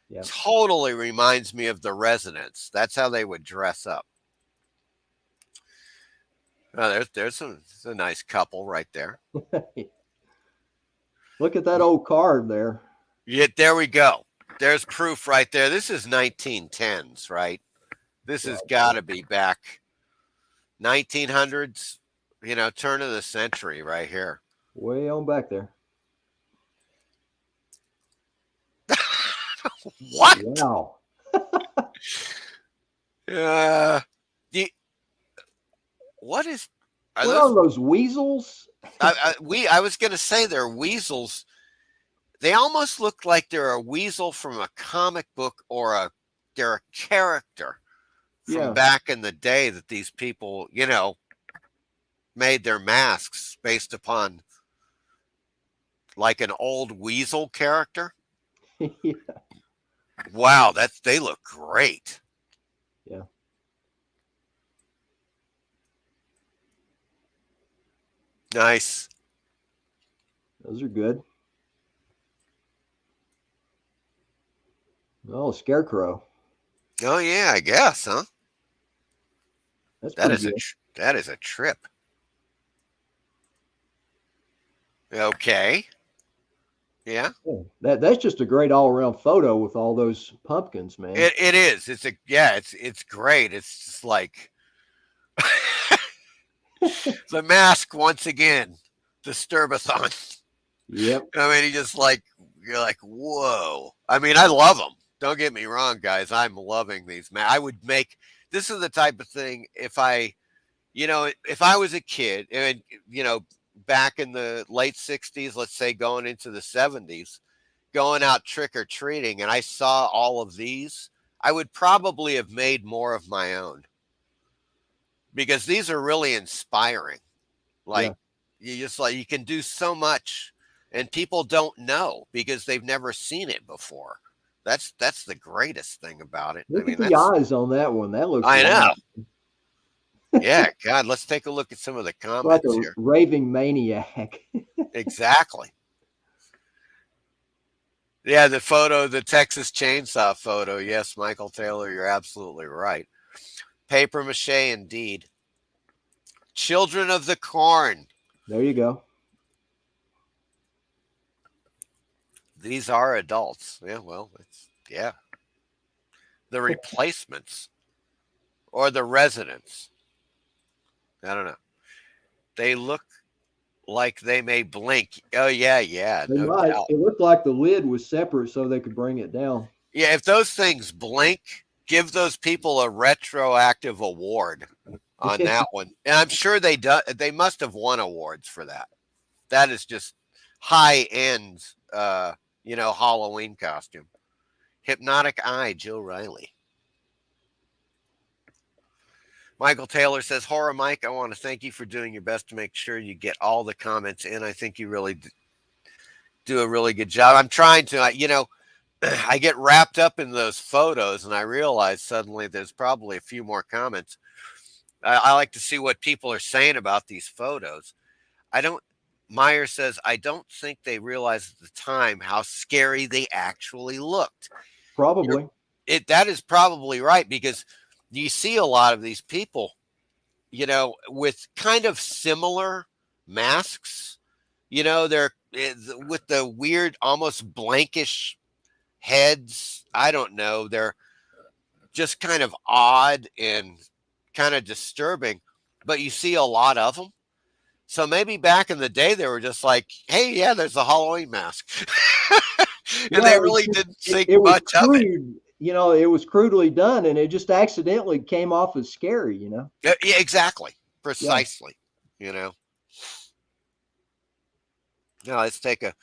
Yeah. Totally reminds me of the Residents. That's how they would dress up. Oh, there's a nice couple right there. Look at that old card there. Yeah, there we go. There's proof right there. This is 1910s, right? This has got to be back 1900s, you know, turn of the century right here. Way on back there. What? Wow. Uh, what is? Are What those? are those weasels? I was gonna say they're weasels. They almost look like they're a weasel from a comic book, or they're a character from Yeah. back in the day that these people, you know, made their masks based upon, like an old weasel character. Yeah. Wow, they look great. Yeah. Nice. Those are good. Oh, Scarecrow. Oh yeah, I guess, huh? That's That pretty is good. that is a trip. Okay. Yeah. Yeah, that's just a great all around photo with all those pumpkins, man. It is. It's great. It's just like the mask once again. Disturbathon. Yep. I mean, he just like you're like, whoa. I mean, I love them. Don't get me wrong, guys. I'm loving these. Man, I would make this is the type of thing if if I was a kid and back in the late '60s, let's say going into the '70s, going out trick or treating, and I saw all of these, I would probably have made more of my own because these are really inspiring. Yeah. Like you can do so much and people don't know because they've never seen it before. That's the greatest thing about it. I Look at mean, the that's eyes on that one. That looks I know. wild. Yeah, God, let's take a look at some of the Like comments a here. raving maniac. Exactly. Yeah, the Texas chainsaw photo. Yes, Michael Taylor, you're absolutely right. Paper mache indeed. Children of the Corn. There you go. These are adults. Yeah, well, yeah. The replacements or the residents. I don't know. They look like they may blink. Oh yeah, They no might. doubt. It looked like the lid was separate so they could bring it down. Yeah, if those things blink, give those people a retroactive award on that one. And I'm sure they must have won awards for that. That is just high end Halloween costume. Hypnotic Eye, Joe Riley. Michael Taylor says, Horror Mike, I want to thank you for doing your best to make sure you get all the comments in. I think you really do a really good job. I'm trying to, I get wrapped up in those photos and I realize suddenly there's probably a few more comments. I like to see what people are saying about these photos. Meyer says, I don't think they realized at the time how scary they actually looked. Probably. That is probably right because you see a lot of these people, with kind of similar masks. They're with the weird, almost blankish heads. I don't know. They're just kind of odd and kind of disturbing, but you see a lot of them. So maybe back in the day, they were just like, hey, yeah, there's a Halloween mask. And they really didn't think it was much of it. crude. It was crudely done and it just accidentally came off as scary, Yeah, exactly. Yeah. Precisely. Now let's take a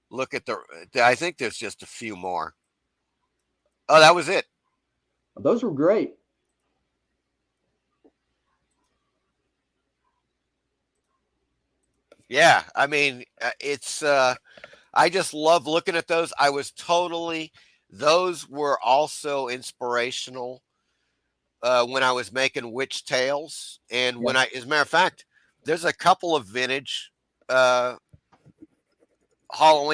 look at I think there's just a few more. Oh, that was it. Those were great. Yeah. I mean, I just love looking at those. Those were also inspirational when I was making Witch Tales. And Yeah. as a matter of fact, there's a couple of vintage Halloween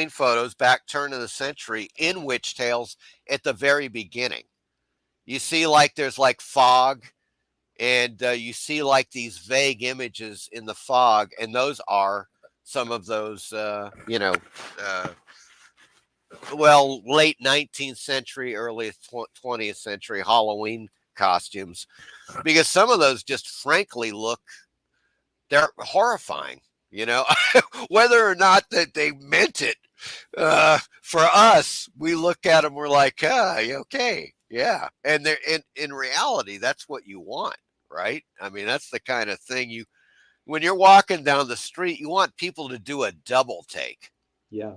photos back turn of the century in Witch Tales at the very beginning. You see, like, there's like fog, and you see like these vague images in the fog, and those are some of those, late 19th century, early 20th century Halloween costumes, because some of those just frankly they're horrifying, whether or not that they meant it. For us, we look at them, we're like, okay, yeah. And they're in reality, that's what you want, right? I mean, that's the kind of thing when you're walking down the street, you want people to do a double take. Yeah.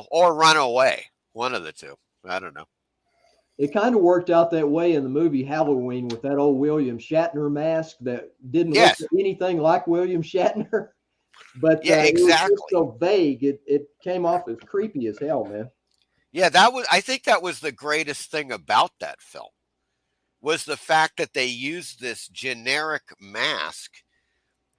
Or run away. One of the two. I don't know. It kind of worked out that way in the movie Halloween with that old William Shatner mask that didn't look anything like William Shatner. But yeah, exactly. It was just so vague. It came off as creepy as hell, man. Yeah, I think that was the greatest thing about that film was the fact that they used this generic mask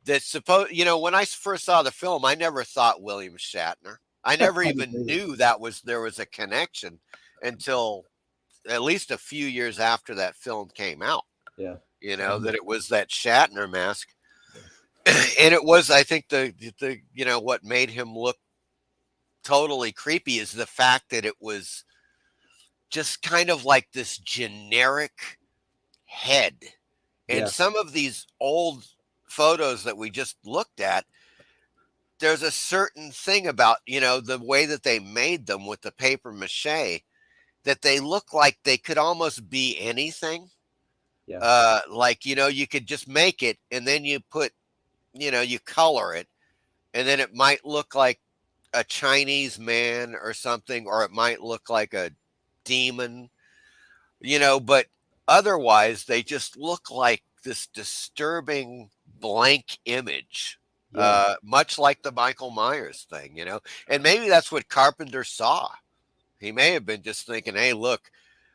that's when I first saw the film, I never thought William Shatner. I never even knew there was a connection until at least a few years after that film came out. Yeah. That it was that Shatner mask. And it was, I think, the what made him look totally creepy is the fact that it was just kind of like this generic head. And Yeah. some of these old photos that we just looked at, there's a certain thing about, the way that they made them with the paper mache that they look like they could almost be anything. Yeah. Like, you could just make it and then you put, you color it and then it might look like a Chinese man or something, or it might look like a demon, but otherwise they just look like this disturbing blank image, Yeah. much like the Michael Myers thing, and maybe that's what Carpenter saw. He may have been just thinking, hey, look,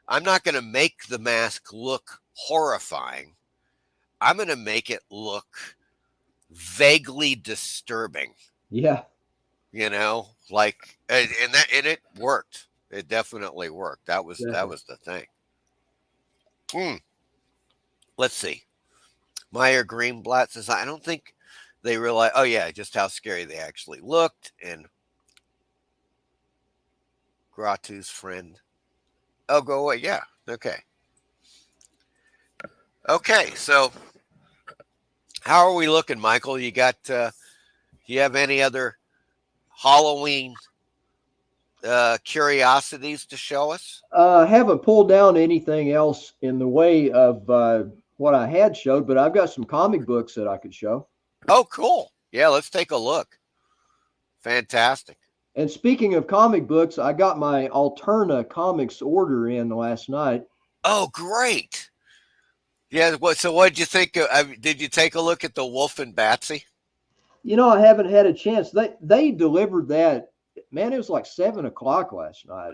I'm not going to make the mask look horrifying. I'm going to make it look vaguely disturbing, Yeah. like, and it worked. It definitely worked. That was the thing. Hmm. Let's see. Meyer Greenblatt says, I don't think they realize, oh, yeah, just how scary they actually looked. And Gratu's friend, oh, go away. Yeah. Okay. Okay. So, how are we looking, Michael? You have any other Halloween curiosities to show us? I haven't pulled down anything else in the way of what I had showed, but I've got some comic books that I could show. Oh, cool. Yeah, let's take a look. Fantastic. And speaking of comic books, I got my Alterna Comics order in last night. Oh, great. Yeah. So what did you think? Did you take a look at the Wolf and Batsy? I haven't had a chance. They delivered that. Man, it was like 7 o'clock last night,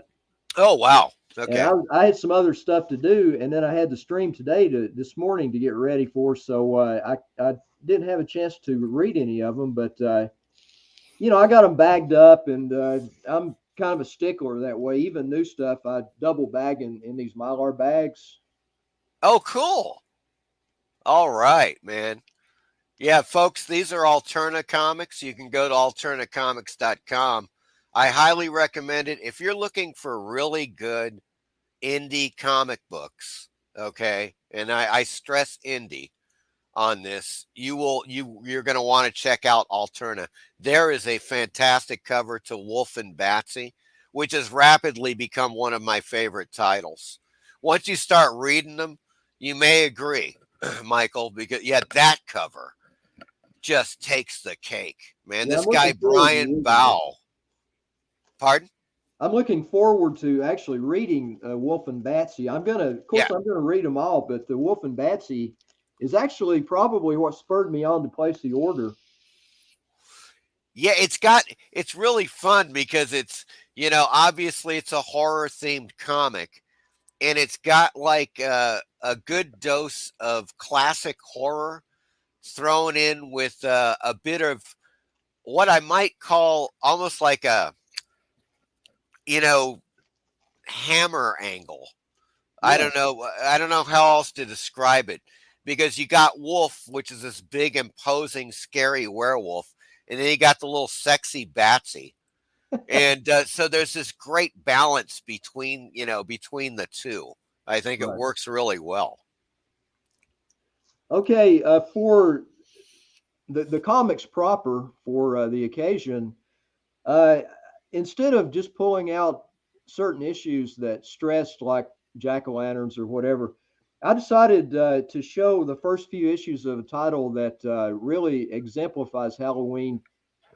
Oh, wow. and Okay. I had some other stuff to do, and then I had the stream today this morning to get ready for. So I didn't have a chance to read any of them, but I got them bagged up, and I'm kind of a stickler that way. Even new stuff, I double bag in these Mylar bags. Oh, cool. All right, man. Yeah, folks, these are Alterna Comics. You can go to alternacomics.com. I highly recommend it. If you're looking for really good indie comic books, okay, and I stress indie on this, you're going to want to check out Alterna. There is a fantastic cover to Wolf and Batsy, which has rapidly become one of my favorite titles. Once you start reading them, you may agree, Michael, because yeah, that cover just takes the cake, man. Yeah, This I'm guy looking forward to Brian reading them. Bow, pardon? I'm looking forward to actually reading Wolf and Batsy. Of Yeah, course, I'm gonna read them all, but the Wolf and Batsy is actually probably what spurred me on to place the order. yeah. It's really fun because it's obviously it's a horror themed comic, and it's got like a good dose of classic horror thrown in with a bit of what I might call almost like a you know hammer angle. I Yeah, don't know. I don't know how else to describe it because you got Wolf, which is this big, imposing, scary werewolf, and then you got the little sexy Batsy, and so there's this great balance between the two. I think it right. works really well. Okay, for the comics proper for the occasion, uh, instead of just pulling out certain issues that stressed like jack o' lanterns or whatever, I decided to show the first few issues of a title that really exemplifies Halloween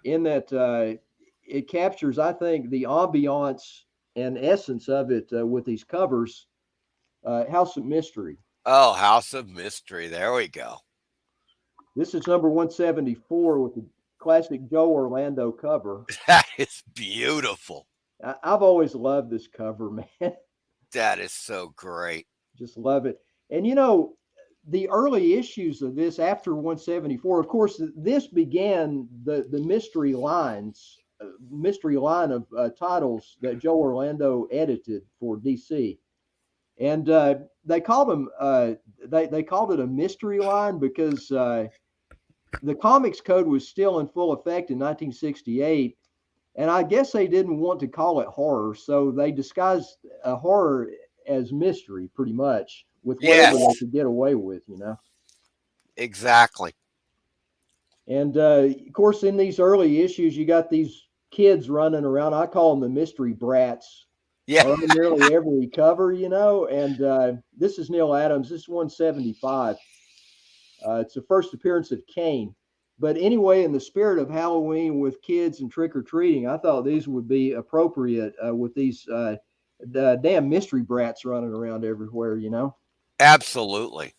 in that it captures, I think, the ambiance and essence of it with these covers. House of Mystery. Oh, House of Mystery. There we go. This is number 174 with the classic Joe Orlando cover. That is beautiful. I've always loved this cover, man. That is so great. Just love it. And the early issues of this after 174, of course, this began the mystery line of titles that Joe Orlando edited for DC. And they called them they called it a mystery line because the comics code was still in full effect in 1968, and I guess they didn't want to call it horror, so they disguised horror as mystery, pretty much, with whatever Yes, they could get away with, you know. exactly. And of course, in these early issues, you got these kids running around. I call them the mystery brats. Yeah. Are on nearly every cover, you know. And this is Neil Adams. This is 175. It's the first appearance of Kane. But anyway, in the spirit of Halloween with kids and trick or treating, I thought these would be appropriate with these the damn mystery brats running around everywhere, you know. Absolutely.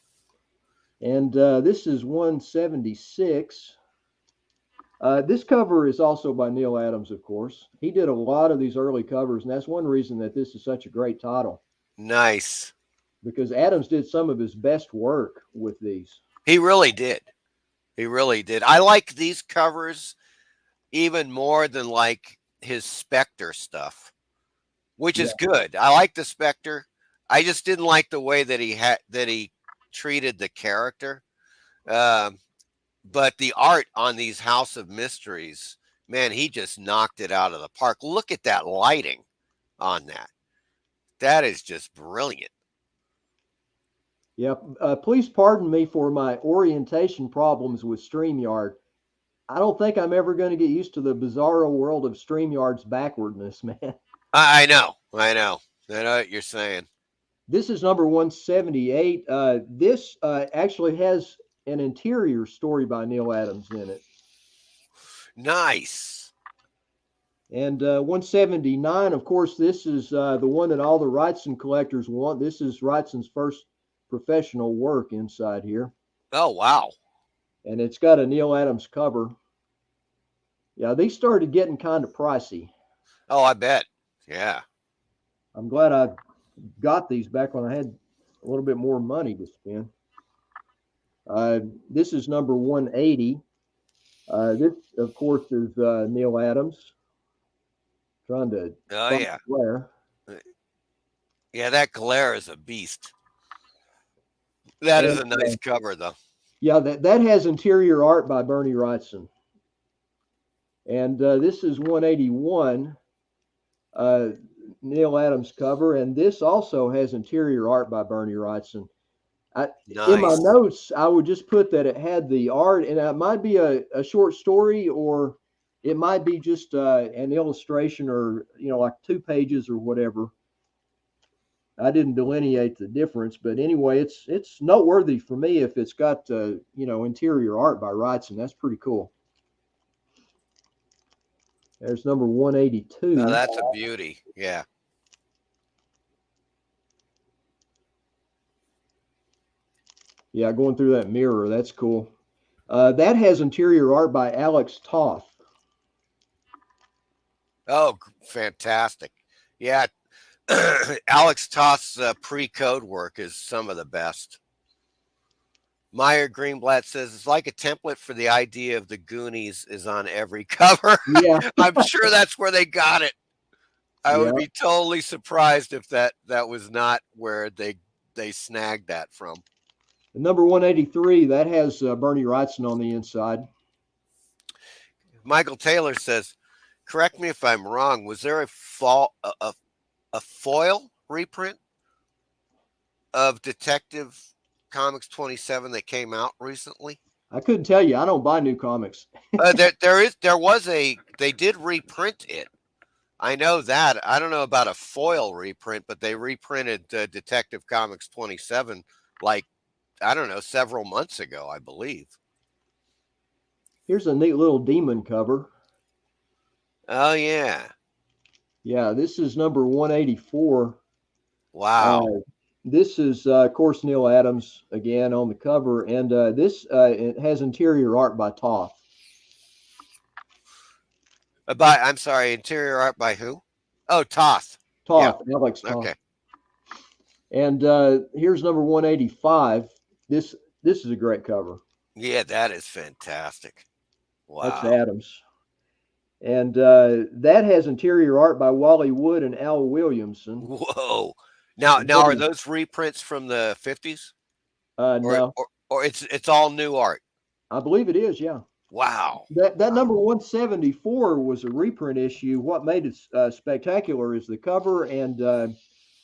And this is 176. This cover is also by Neil Adams, of course. He did a lot of these early covers, and that's one reason that this is such a great title, Nice. because Adams did some of his best work with these. He really did. He really did. I like these covers even more than like his Spectre stuff, which Yeah. is good. I like the Spectre. I just didn't like the way that he treated the character. But the art on these House of Mysteries, man, he just knocked it out of the park. Look at that lighting on that. That is just brilliant. Yeah. Please pardon me for my orientation problems with StreamYard. I don't think I'm ever going to get used to the bizarro world of StreamYard's backwardness, man. I know. I know. I know what you're saying. This is number 178. This actually has an interior story by Neil Adams in it. Nice. And 179, of course, this is the one that all the Wrightson collectors want. This is Wrightson's first professional work inside here. Oh, wow. And it's got a Neil Adams cover. Yeah, these started getting kind of pricey. Oh, I bet. Yeah. I'm glad I got these back when I had a little bit more money to spend. This is number 180. This, of course, is Neil Adams. Trying to Oh, find yeah. glare. Yeah, that glare is a beast. That is a And, nice cover, though. yeah, that has interior art by Bernie Wrightson. And this is 181, Neil Adams cover. And this also has interior art by Bernie Wrightson. In my Nice. notes, I would just put that it had the art, and it might be a short story, or it might be just an illustration, or like 2 pages or whatever. I didn't delineate the difference, but anyway, it's noteworthy for me if it's got interior art by Wrightson. That's pretty cool. There's number 182. Now that's a beauty. Yeah. Yeah, going through that mirror, that's cool. That has interior art by Alex Toth. Oh, fantastic. Yeah. Alex Toth's pre-code work is some of the best. Meyer Greenblatt says it's like a template for the idea of the Goonies is on every cover. Yeah. I'm sure that's where they got it. I would Yeah. be totally surprised if that was not where they snagged that from. Number 183, that has Bernie Wrightson on the inside. Michael Taylor says, correct me if I'm wrong, was there a foil reprint of Detective Comics 27 that came out recently? I couldn't tell you. I don't buy new comics. They did reprint it. I know that. I don't know about a foil reprint, but they reprinted Detective Comics 27 like, I don't know, several months ago, I believe. Here's a neat little demon cover. Oh, yeah. Yeah, this is number 184. Wow. This is, of course, Neil Adams again on the cover, and this it has interior art by Toth. I'm sorry, interior art by who? Oh, Toth. Toth, yeah. Alex Toth. Okay. And here's number 185. This is a great cover. Yeah, that is fantastic. Wow. That's Adams. And that has interior art by Wally Wood and Al Williamson. Whoa. Now are those reprints from the 50s? No. Or it's all new art? I believe it is, yeah. Wow. That number 174 was a reprint issue. What made it spectacular is the cover, and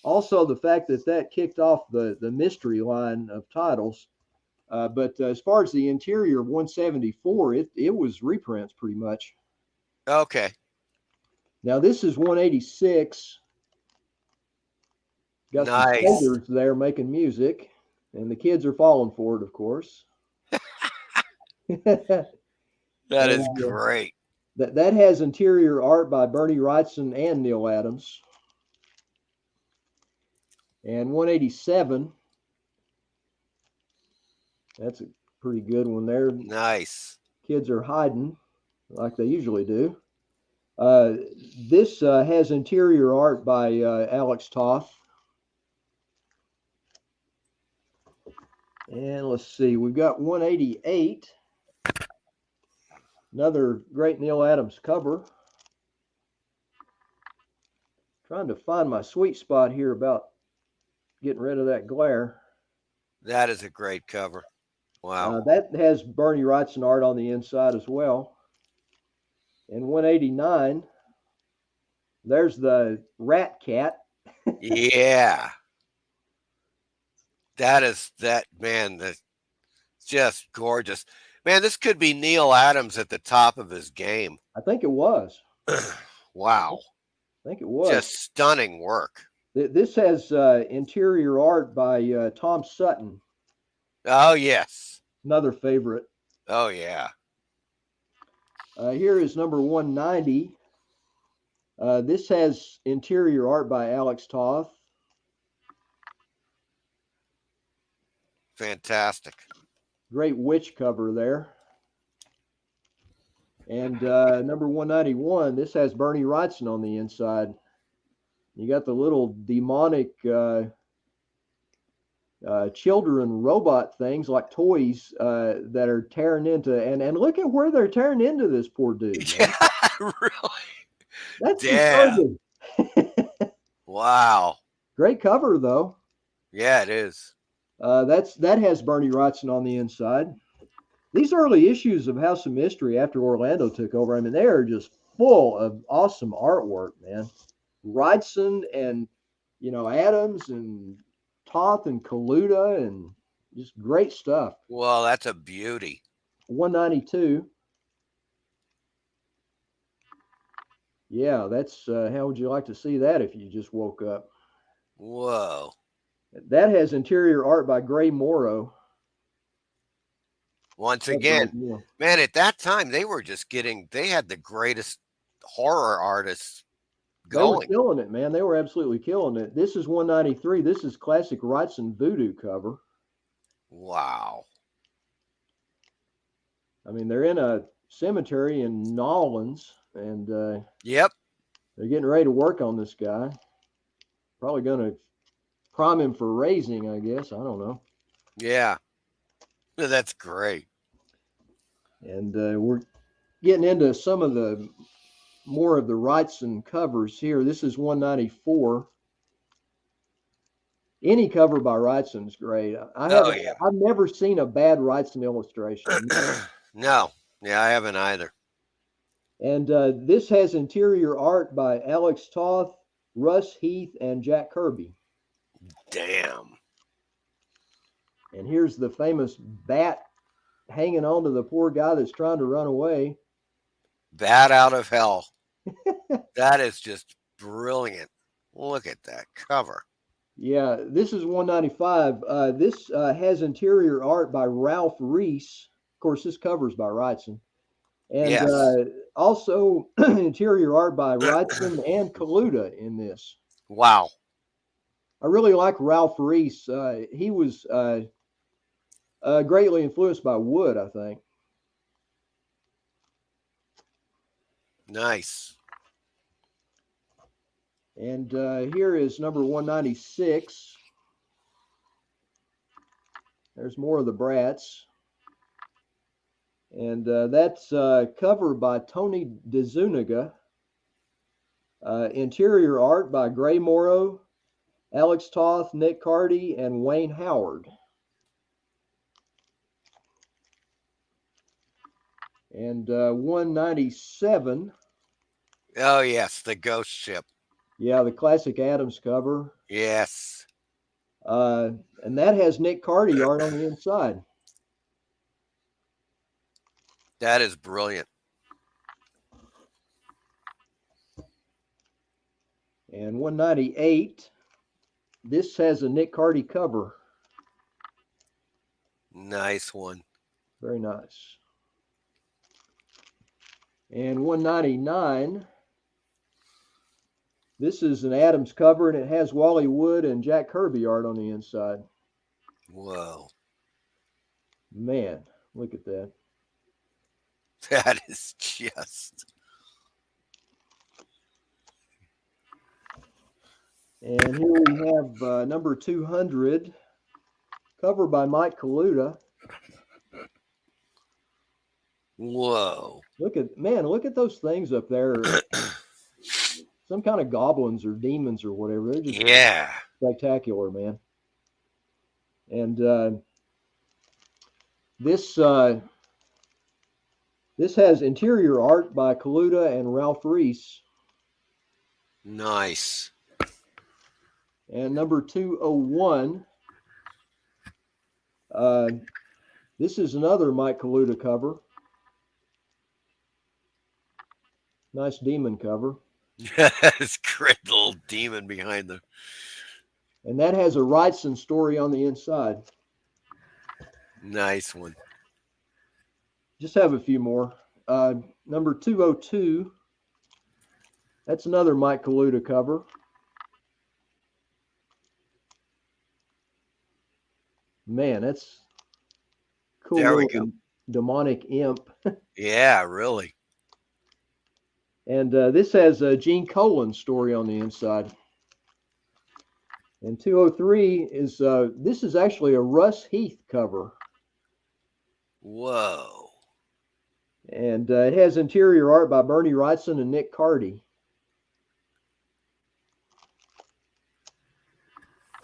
also the fact that that kicked off the mystery line of titles. But as far as the interior of 174, it was reprints pretty much. Okay. Now this is 186. Got some Nice. skaters there making music, and the kids are falling for it, of course. That is And great. that has interior art by Bernie Wrightson and Neil Adams. And 187, that's a pretty good one there. Nice. Kids are hiding like they usually do. This has interior art by Alex Toth. And let's see, we've got 188. Another great Neil Adams cover. Trying to find my sweet spot here about getting rid of that glare. That is a great cover. Wow. That has Bernie Wrightson art on the inside as well. And 189, there's the Rat Cat. Yeah. That's just gorgeous. Man, this could be Neil Adams at the top of his game. I think it was. Wow. I think it was. Just stunning work. This has interior art by Tom Sutton. Oh, yes. Another favorite. Oh, yeah. Here is number 190. This has interior art by Alex Toth. Fantastic. Great witch cover there. And number 191, this has Bernie Wrightson on the inside. You got the little demonic children robot things like toys that are tearing into, and look at where they're tearing into this poor dude. Yeah, really? That's Damn. disturbing. Wow. Great cover though. Yeah, it is. That has Bernie Wrightson on the inside. These early issues of House of Mystery after Orlando took over, I mean, they are just full of awesome artwork, man. Wrightson and Adams and Toth and Kaluta and just great stuff. Well, that's a beauty. 192. Yeah, that's how would you like to see that if you just woke up? Whoa. That has interior art by Gray Morrow. Once again, man, at that time they had the greatest horror artists going. They were killing it, man. They were absolutely killing it. This is 193. This is classic Wrightson Voodoo cover. Wow. I mean, they're in a cemetery in Nolans, and yep, they're getting ready to work on this guy. Probably going to prime him for raising, I guess. I don't know. Yeah. That's great. And we're getting into some of the more of the Wrightson covers here. This is 194. Any cover by Wrightson is great. I've never seen a bad Wrightson illustration. No. Yeah, I haven't either. And this has interior art by Alex Toth, Russ Heath, and Jack Kirby. Damn. And here's the famous bat hanging on to the poor guy that's trying to run away. Bat out of hell. That is just brilliant. Look at that cover. Yeah, this is 195. This has interior art by Ralph Reese. Of course, this cover's by Wrightson. And yes. Also interior art by Wrightson and Kaluta in this. Wow. I really like Ralph Reese. He was greatly influenced by Wood, I think. Nice. And here is number 196. There's more of the Brats. And that's cover by Tony DeZuniga. Interior art by Gray Morrow, Alex Toth, Nick Cardy, and Wayne Howard. And 197. Oh, yes, the ghost ship. Yeah, the classic Adams cover. Yes. And that has Nick Cardy art on the inside. That is brilliant. And 198. This has a Nick Cardy cover. Nice one. Very nice. And 199. This is an Adams cover, and it has Wally Wood and Jack Kirby art on the inside. Whoa. Man, look at that. That is just. And here we have number 200, cover by Mike Kaluta. Whoa. Look at those things up there. Some kind of goblins or demons or whatever. They're just spectacular, man. And this has interior art by Kaluta and Ralph Reese. Nice. And number 201. This is another Mike Kaluta cover. Nice demon cover. This great little demon behind them. And that has a Wrightson story on the inside. Nice one. Just have a few more. Number 202. That's another Mike Kaluta cover. Man, that's cool. There we go. Demonic imp. Yeah, really. And this has a Gene Colan's story on the inside. And 203 is, this is actually a Russ Heath cover. Whoa. And it has interior art by Bernie Wrightson and Nick Cardy.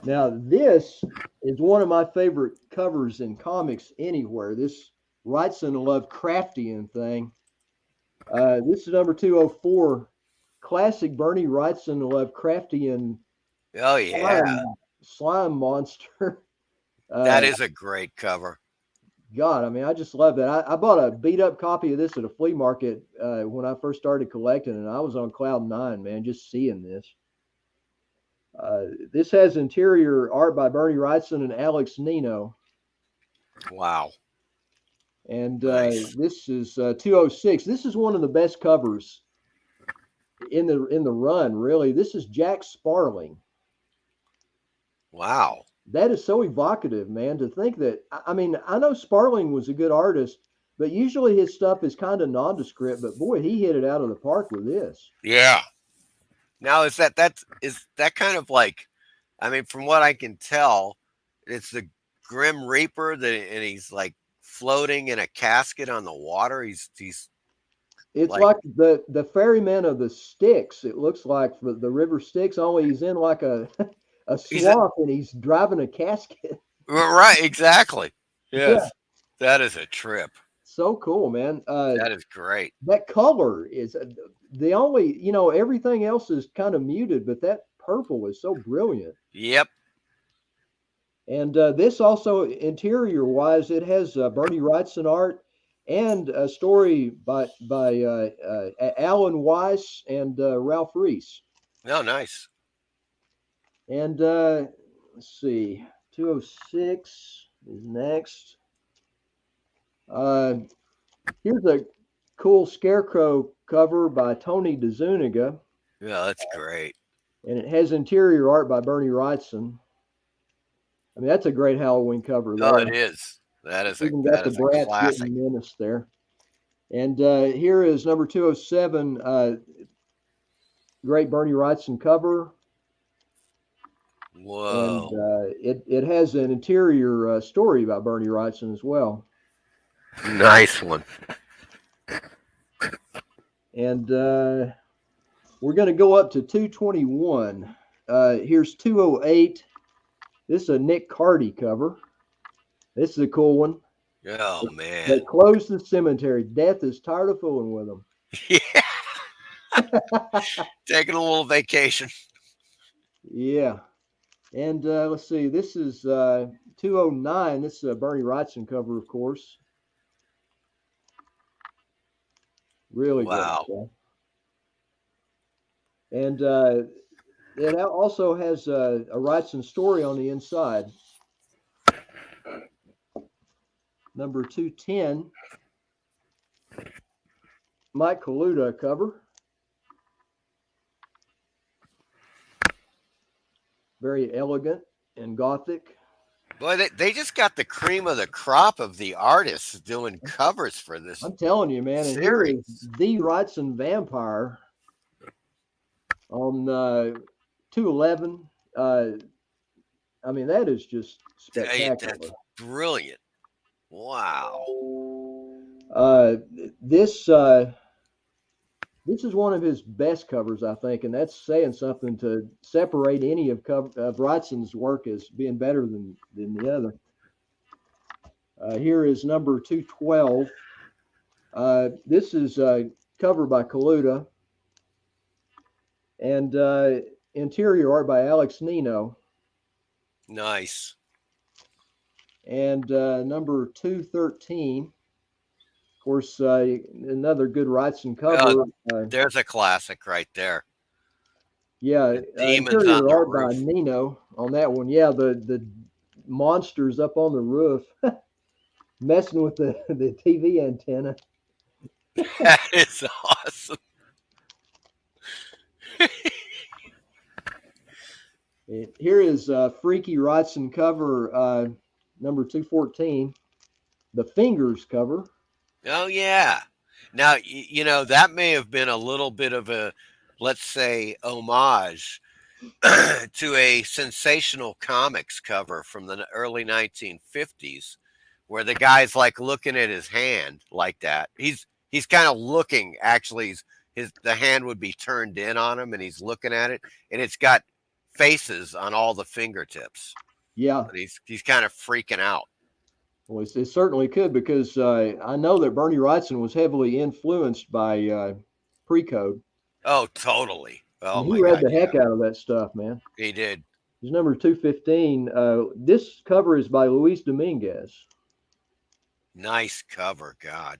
Now, this is one of my favorite covers in comics anywhere. This Wrightson Lovecraftian thing. This is number 204, classic Bernie Wrightson Lovecraftian. Oh, yeah. Slime monster. That is a great cover. God, I mean, I just love that. I bought a beat up copy of this at a flea market when I first started collecting, and I was on cloud nine, man, just seeing this. This has interior art by Bernie Wrightson and Alex Nino. Wow. And Nice. this is 206. This is one of the best covers in the run, really. This is Jack Sparling. Wow. That is so evocative, man, to think that, I mean, I know Sparling was a good artist, but usually his stuff is kind of nondescript, but boy, he hit it out of the park with this. Yeah. Now, is that kind of like, I mean, from what I can tell, it's the Grim Reaper and he's like floating in a casket on the water. It's like the ferryman of the Styx. It looks like for the River Styx, only he's in like a swamp and he's driving a casket. Right, exactly. Yes. Yeah. That is a trip. So cool, man. That is great. That color is the only, everything else is kind of muted, but that purple is so brilliant. Yep. And this also, interior wise, it has Bernie Wrightson art and a story by Alan Weiss and Ralph Reese. Oh, nice. And let's see, 206 is next. Here's a cool Scarecrow cover by Tony DeZuniga. Yeah, that's great. And it has interior art by Bernie Wrightson. I mean, that's a great Halloween cover. Oh, it is. That is Even got the Bratz classic. getting menaced there. And here is number 207, great Bernie Wrightson cover. Whoa. And it has an interior story by Bernie Wrightson as well. Nice one. And we're going to go up to 221. Here's 208. This is a Nick Cardy cover. This is a cool one. Oh They man. closed the cemetery. Death is tired of fooling with them. Yeah. Taking a little vacation. Yeah. And let's see, this is 209. This is a Bernie Wrightson cover, of course. Really great Wow. stuff. And it also has a Wrightson story on the inside. Number 210, Mike Kaluta cover. Very elegant and gothic. Boy, they just got the cream of the crop of the artists doing covers for this I'm telling you, man. And here is series. the Wrightson Vampire on 211. I mean, that is just That's spectacular. brilliant. Wow. Uh, this this is one of his best covers, I think, and that's saying something to separate any of Wrightson's work as being better than the other. Here is number 212. This is covered by Kaluta and interior art by Alex Nino. Nice. And number 213, of course, another good Wrightson cover. There's a classic right there. Yeah, The demons on interior the art by roof. Nino on that one. Yeah, the monsters up on the roof messing with the TV antenna. That is awesome. Here is Freaky Wrightson cover number 214, the Fingers cover. Oh yeah. Now you know that may have been a little bit of a, let's say, homage to a sensational comics cover from the early 1950s, where the guy's like looking at his hand like that. He's kind of looking. Actually, the hand would be turned in on him, and he's looking at it, and it's got faces on all the fingertips. Yeah, And he's kind of freaking out. well, it certainly could because I know that Bernie Wrightson was heavily influenced by Pre-Code. Oh, totally. Oh And he my read God, the yeah, heck out of that stuff, man. he did. It's number 215. This cover is by Luis Dominguez. Nice cover, God.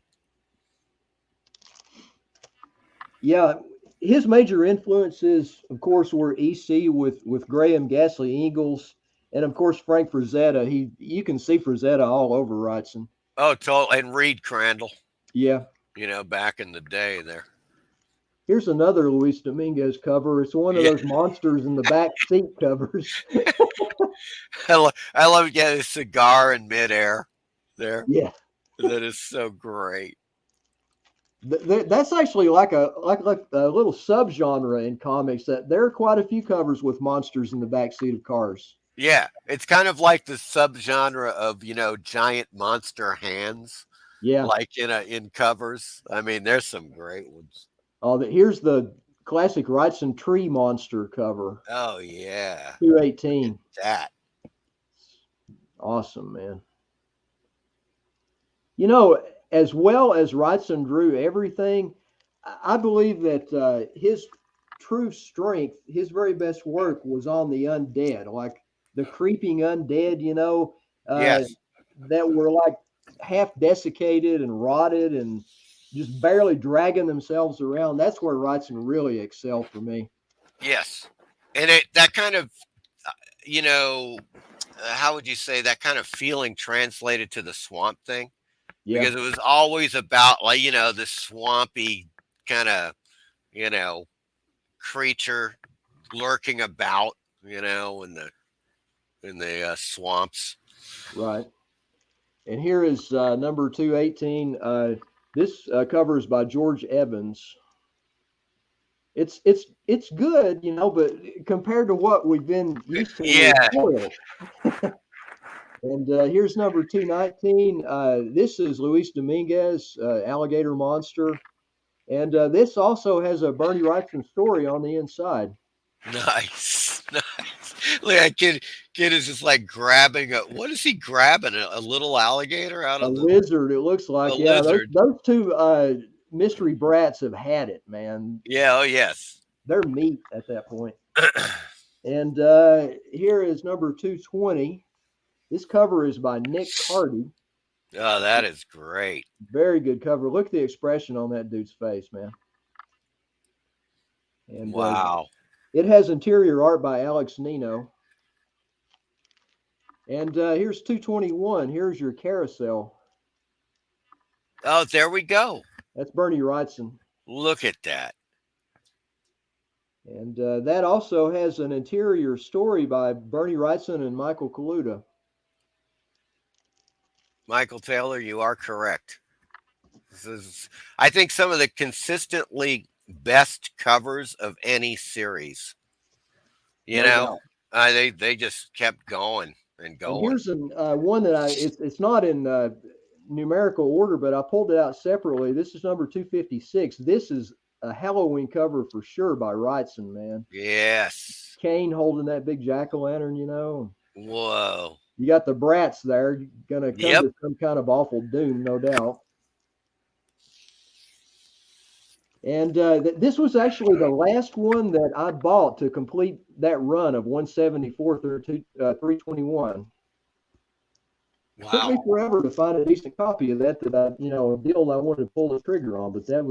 Yeah, his major influences, of course, were EC with Graham Ghastly Eagles, and of course Frank Frazetta. You can see Frazetta all over Wrightson. Oh, totally. And Reed Crandall, Yeah. you know, back in the day there. Here's another Luis Dominguez cover. It's one of Yeah. those monsters in the back seat covers. I love getting a cigar in midair there. Yeah. That is so great. That's actually like a little subgenre in comics that there are quite a few covers with monsters in the back seat of cars. Yeah, it's kind of like the subgenre of, you know, giant monster hands, Yeah. like in covers. I mean, there's some great ones. Here's the classic Wrightson tree monster cover. Oh yeah, 218. that. Awesome, man. You know, as well as Wrightson drew everything, I believe that his true strength, his very best work was on the undead, like the creeping undead, you know, Yes. that were like half desiccated and rotted and just barely dragging themselves around. That's where Wrightson really excelled for me. Yes. And that kind of, you know, how would you say that kind of feeling translated to the swamp thing? Yeah. Because it was always about, like, you know, this swampy kind of, you know, creature lurking about, you know, in the swamps. Right. And here is number 218. This cover is by George Evans. It's good, you know, but compared to what we've been used to, Yeah. And here's number 219. This is Luis Dominguez, Alligator Monster. And this also has a Bernie Wrightson story on the inside. Nice. Nice. Look, that kid is just like grabbing what is he grabbing? A little alligator out A of lizard, it looks a like. Yeah, those lizard. those two mystery brats have had it, man. Yeah, oh yes. They're meat at that point. And here is number 220. This cover is by Nick Cardy. Oh, that is great. Very good cover. Look at the expression on that dude's face, man. And Wow. it has interior art by Alex Nino. And here's 221. Here's your carousel. Oh, there we go. That's Bernie Wrightson. Look at that. And that also has an interior story by Bernie Wrightson and Michael Kaluta. Michael Taylor, you are correct. This is, I think, some of the consistently best covers of any series. You No know, doubt. they just kept going and And going. here's one that it's not in numerical order, but I pulled it out separately. This is number 256. This is a Halloween cover for sure by Wrightson, man. Yes. Kane holding that big jack-o'-lantern, you know. Whoa. You got the brats there, gonna come Yep. to some kind of awful doom, no doubt. And this was actually the last one that I bought to complete that run of 174 through 321. Took me Wow. forever to find a decent copy of that I, a deal I wanted to pull the trigger on, but that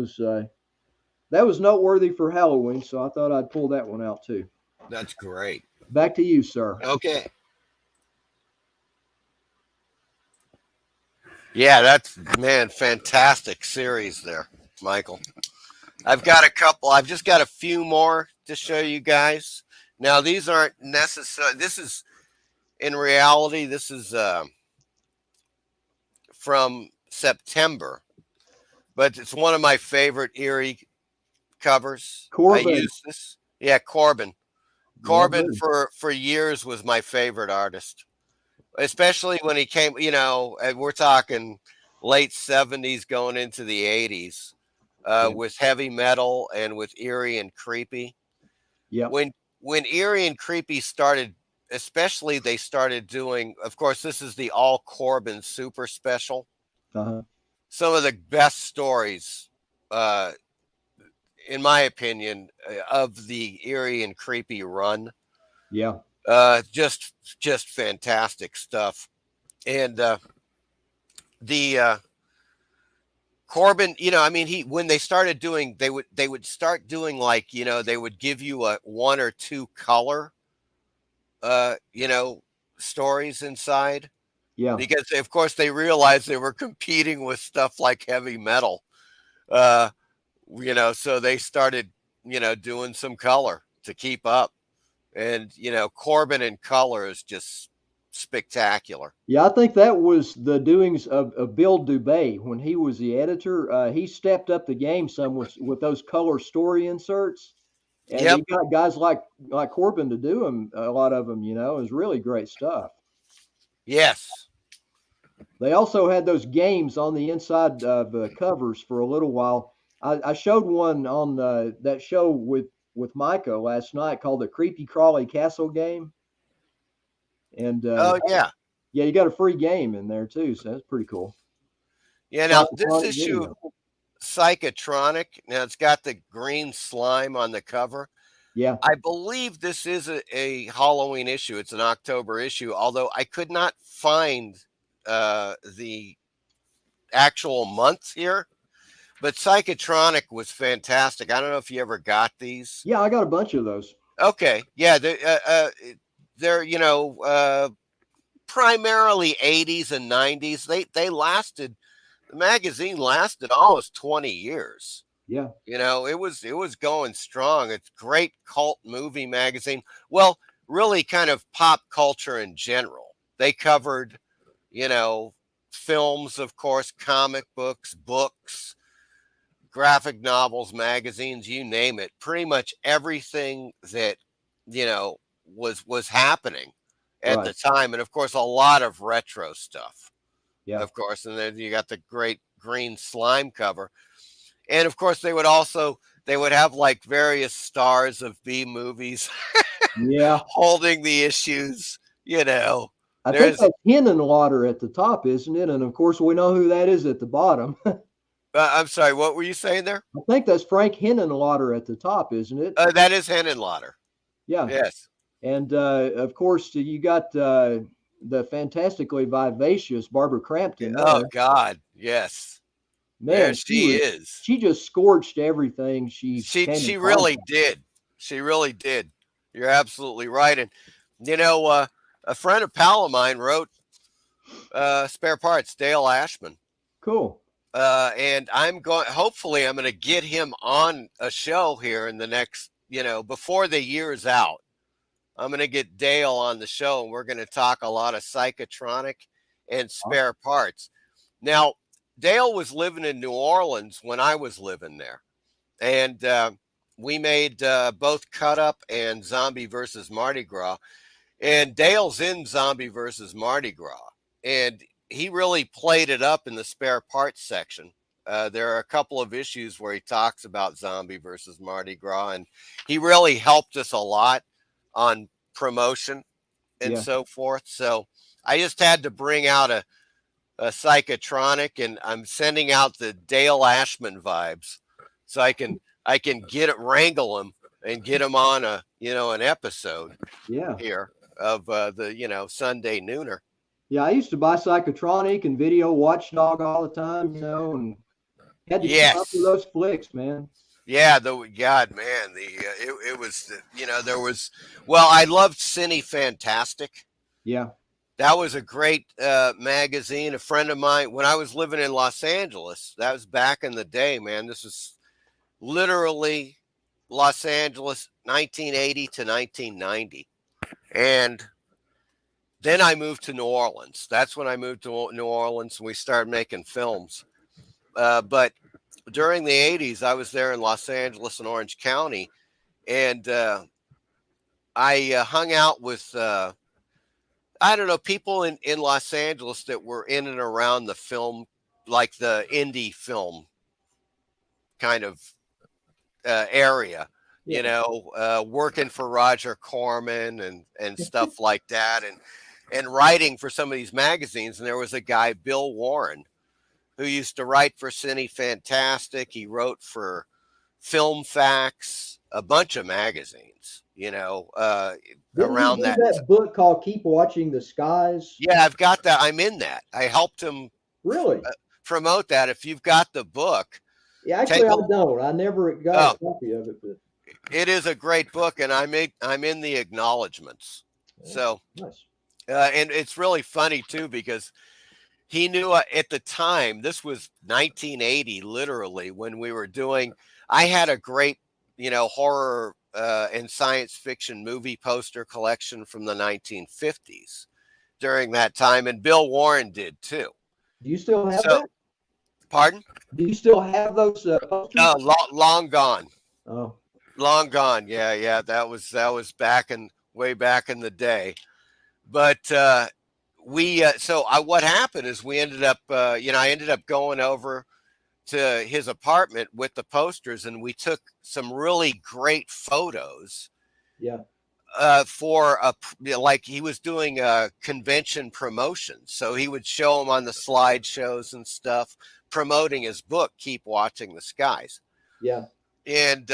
was noteworthy for Halloween, so I thought I'd pull that one out too. That's great. Back to you, sir. Okay. Yeah, that's, man, fantastic series there, Michael. I've got a couple. I've just got a few more to show you guys. Now, these aren't necessary. This is, in reality, this is from September, but it's one of my favorite Erie covers. Corbin. I use this. Yeah, Corbin. Corbin Yeah, for years was my favorite artist, especially when he came. And we're talking late 70s going into the 80s. With heavy metal and with Eerie and Creepy. yeah. When Eerie and Creepy started, especially they started doing, of course, this is the All Corbin Super Special. Uh-huh. Some of the best stories, in my opinion, of the Eerie and Creepy run. Yeah. Just fantastic stuff. And the Corbin, when they started doing, they would start doing, like, they would give you a 1 or 2 color, stories inside, Yeah. because of course they realized they were competing with stuff like heavy metal, so they started, doing some color to keep up, and, Corbin in color is just spectacular. Yeah, I think that was the doings of Bill Dubay when he was the editor. He stepped up the game some with those color story inserts, and Yep. he got guys like Corbin to do them. A lot of them, it was really great stuff. Yes. They also had those games on the inside of covers for a little while. I showed one on that show with Micah last night called the Creepy Crawly Castle Game. And Oh yeah. yeah, you got a free game in there too, so that's pretty cool. Yeah. Now this Psychotronic issue, video. Psychotronic. Now it's got the green slime on the cover. Yeah. I believe this is a Halloween issue. It's an October issue, although I could not find the actual month here. But Psychotronic was fantastic. I don't know if you ever got these. Yeah, I got a bunch of those. Okay. Yeah. They're primarily 80s and 90s. They lasted. The magazine lasted almost 20 years. Yeah. It was going strong. It's great cult movie magazine. Well, really kind of pop culture in general. They covered, films, of course, comic books, graphic novels, magazines, you name it. Pretty much everything that, was happening at the time. And of course, a lot of retro stuff. Yeah. Of course. And then you got the great green slime cover. And of course, they would also they would have like various stars of B movies Yeah. holding the issues. You know, I think there's. that's Henenlotter at the top, isn't it? And of course, we know who that is at the bottom. I'm sorry. What were you saying there? I think that's Frank Henenlotter at the top, isn't it? That is Henenlotter. Yeah. Yes. And of course, you got the fantastically vivacious Barbara Crampton Oh there. God. Yes. There Man, she is. she just scorched everything she came in She really contact. did. She really did. You're absolutely right. And you know, a friend of pal of mine wrote Spare Parts, Dale Ashman. Cool. And I'm going. Hopefully, I'm going to get him on a show here in the next, before the year's out. I'm going to get Dale on the show, and we're going to talk a lot of psychotronic and spare parts. Now, Dale was living in New Orleans when I was living there, and we made both Cut Up and Zombie versus Mardi Gras. And Dale's in Zombie versus Mardi Gras, and he really played it up in the spare parts section. There are a couple of issues where he talks about Zombie versus Mardi Gras, and he really helped us a lot on promotion and Yeah. so forth. So I just had to bring out a psychotronic, and I'm sending out the Dale Ashman vibes, so I can get it, wrangle him, and get him on an episode Yeah. here of the Sunday Nooner. Yeah. I used to buy Psychotronic and Video Watchdog all the time, and had to keep up with Yes. those flicks, man. Yeah, God, man, it was there was, well, I loved Cine Fantastic. Yeah. That was a great magazine. A friend of mine, when I was living in Los Angeles, that was back in the day, man. This was literally Los Angeles, 1980 to 1990, and then I moved to New Orleans. That's when I moved to New Orleans, and we started making films. But during the 80s, I was there in Los Angeles and Orange County, and I hung out with, I don't know, people in Los Angeles that were in and around the film, like the indie film kind of area, Yeah. working for Roger Corman and stuff like that, and writing for some of these magazines. And there was a guy, Bill Warren, who used to write for Cine Fantastic. He wrote for Film Facts, a bunch of magazines, Didn't he around do that. that book called Keep Watching the Skies? Yeah, I've got that. I'm in that. I helped him Really? promote that. If you've got the book, Yeah, take actually, a. I don't. I never got a copy of it, but It is a great book, and I'm in the acknowledgments. yeah, So, nice. and it's really funny too, because he knew at the time, this was 1980, literally, when we were doing. I had a great, horror and science fiction movie poster collection from the 1950s during that time, and Bill Warren did too. Do you still have So, that? pardon? Do you still have those posters? No, long gone. Oh, Long gone. Yeah, yeah. That was way back in the day. But what happened is we ended up, I ended up going over to his apartment with the posters, and we took some really great photos yeah, for like he was doing a convention promotion. So he would show them on the slideshows and stuff, promoting his book, Keep Watching the Skies. yeah. And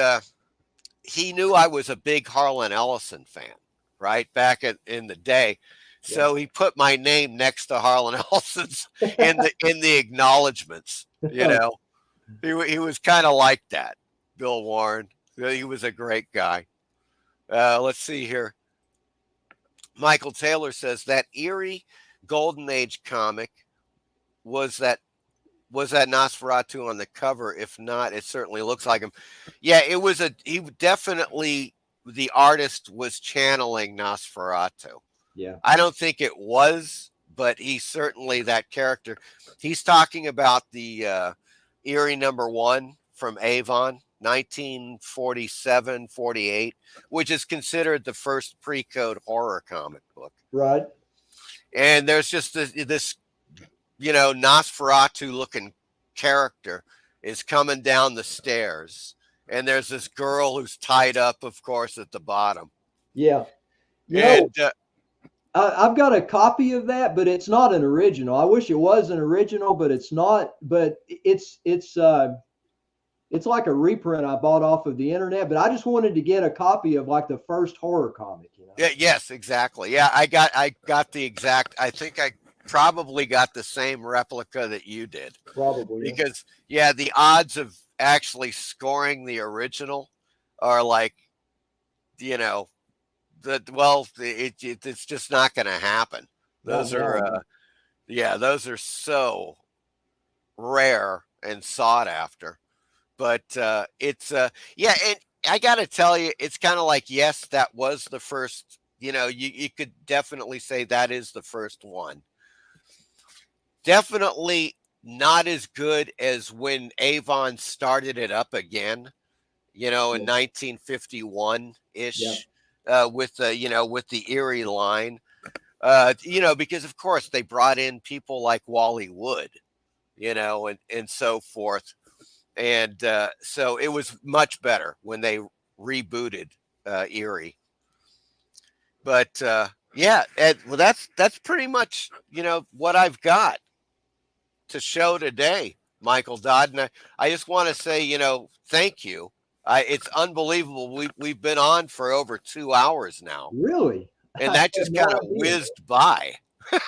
he knew I was a big Harlan Ellison fan, right, back in the day. So he put my name next to Harlan Ellison's in the acknowledgments. He was kind of like that, Bill Warren. He was a great guy. Let's see here. Michael Taylor says that eerie Golden Age comic was that Nosferatu on the cover? If not, it certainly looks like him. Yeah, it was he definitely, the artist was channeling Nosferatu. Yeah. I don't think it was, but he's certainly that character. He's talking about the Eerie #1 from Avon, 1947-48, which is considered the first pre-code horror comic book. Right. And there's just this Nosferatu looking character is coming down the stairs, and there's this girl who's tied up, of course, at the bottom. Yeah. You know, And I've got a copy of that, but it's not an original. I wish it was an original, but it's not. But it's like a reprint I bought off of the internet. But I just wanted to get a copy of like the first horror comic. You know? yeah, yes, exactly. Yeah, I got the exact. I think I probably got the same replica that you did, Probably. Yeah. because yeah, the odds of actually scoring the original are like, you know, it's just not going to happen. Not Those are now. yeah, those are so rare and sought after. But it's yeah, and I got to tell you, it's kind of like, yes, that was the first. You could definitely say that is the first one. Definitely not as good as when Avon started it up again, in Yeah. 1951 Yeah. ish, with the Erie line, because of course they brought in people like Wally Wood, and so forth, and so it was much better when they rebooted Erie. But yeah, well, that's pretty much what I've got to show today, Michael Dodd. And I just want to say, thank you. It's unbelievable. We've been on for over 2 hours now, Really? and I that had just no kind of idea. whizzed by. Yeah,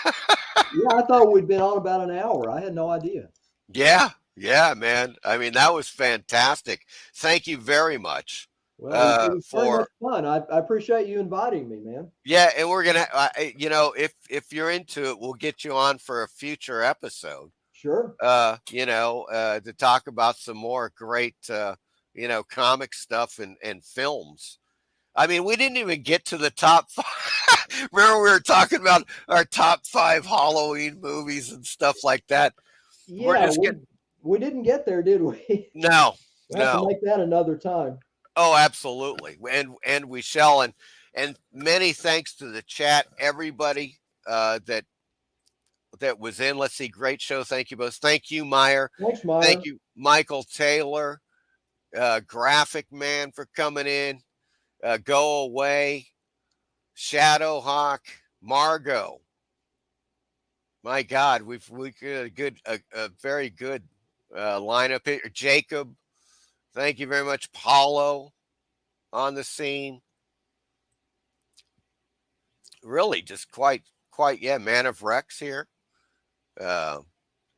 I thought we'd been on about an hour. I had no idea. Yeah, yeah, man. I mean, that was fantastic. Thank you very much Well, it was very much for fun. I appreciate you inviting me, man. yeah, and we're gonna, if you're into it, we'll get you on for a future episode. Sure. To talk about some more great, comic stuff and films. I mean, we didn't even get to the top five. Remember, we were talking about our top 5 Halloween movies and stuff like that. We're Yeah, just getting, we didn't get there, did we? no, We'll have to no. make that another time. Oh, absolutely, and we shall. And many thanks to the chat, everybody that was in. Let's see, great show. Thank you both. Thank you, Meyer. Thanks, Thank Meyer. you, Michael Taylor, Graphic Man, for coming in. Go Away, Shadowhawk, Margot. My God, we got a very good lineup here. Jacob, thank you very much. Paulo on the scene. Really, just quite, yeah. Man of Rex here. Uh,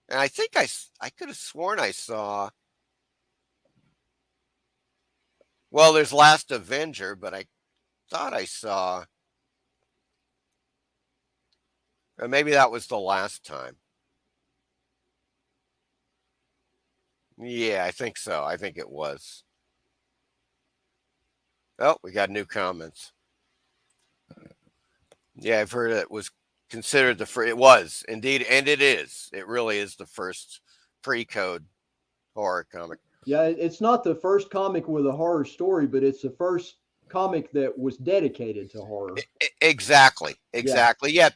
and I think I could have sworn I saw. Well, there's Last Avenger, but I thought I saw. Or maybe that was the last time. Yeah, I think so. I think it was. Oh, we got new comments. Yeah, I've heard it was considered the first. It was indeed, and it is. It really is the first pre-code horror comic. Yeah, it's not the first comic with a horror story, but it's the first comic that was dedicated to horror. Exactly. Yeah,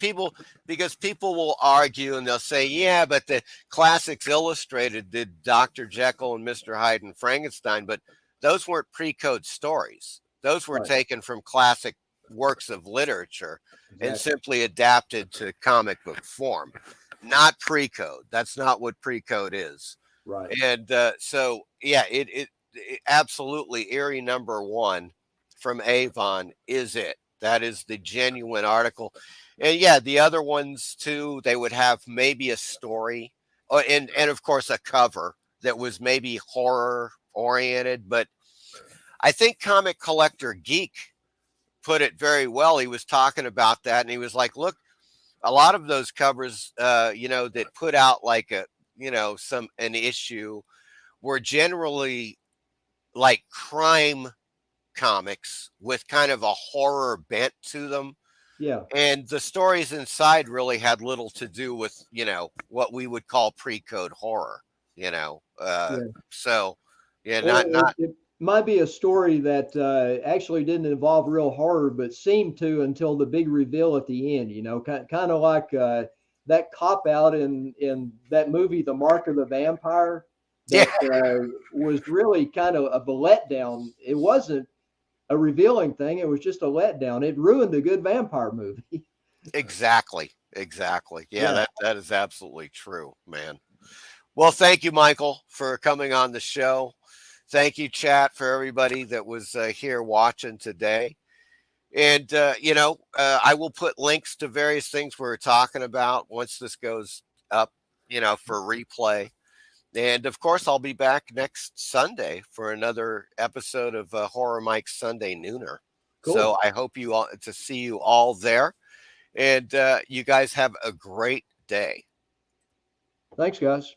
because people will argue and they'll say, yeah, but the Classics Illustrated did Dr. Jekyll and Mr. Hyde and Frankenstein, but those weren't pre-code stories. Those were Right. taken from classic works of literature and Exactly. simply adapted to comic book form, not pre-code. That's not what pre-code is. Right. And so, yeah, it absolutely, Erie #1 from Avon is it. That is the genuine article. And yeah, the other ones too, they would have maybe a story, and of course a cover that was maybe horror oriented. But I think Comic Collector Geek put it very well. He was talking about that, and he was like, look, a lot of those covers, that put out like an issue were generally like crime comics with kind of a horror bent to them. Yeah. And the stories inside really had little to do with, what we would call pre-code horror, Yeah. so yeah, Or not it might be a story that actually didn't involve real horror, but seemed to until the big reveal at the end. Kind of like that cop out in that movie, The Mark of the Vampire. Yeah, that was really kind of a letdown. It wasn't a revealing thing. It was just a letdown. It ruined a good vampire movie. exactly. Exactly. Yeah, Yeah. that is absolutely true, man. Well, thank you, Michael, for coming on the show. Thank you, chat, for everybody that was here watching today. And, I will put links to various things we're talking about once this goes up, for replay. And of course, I'll be back next Sunday for another episode of Horror Mike's Sunday Nooner. Cool. So I hope you all to see you all there. And you guys have a great day. Thanks, guys.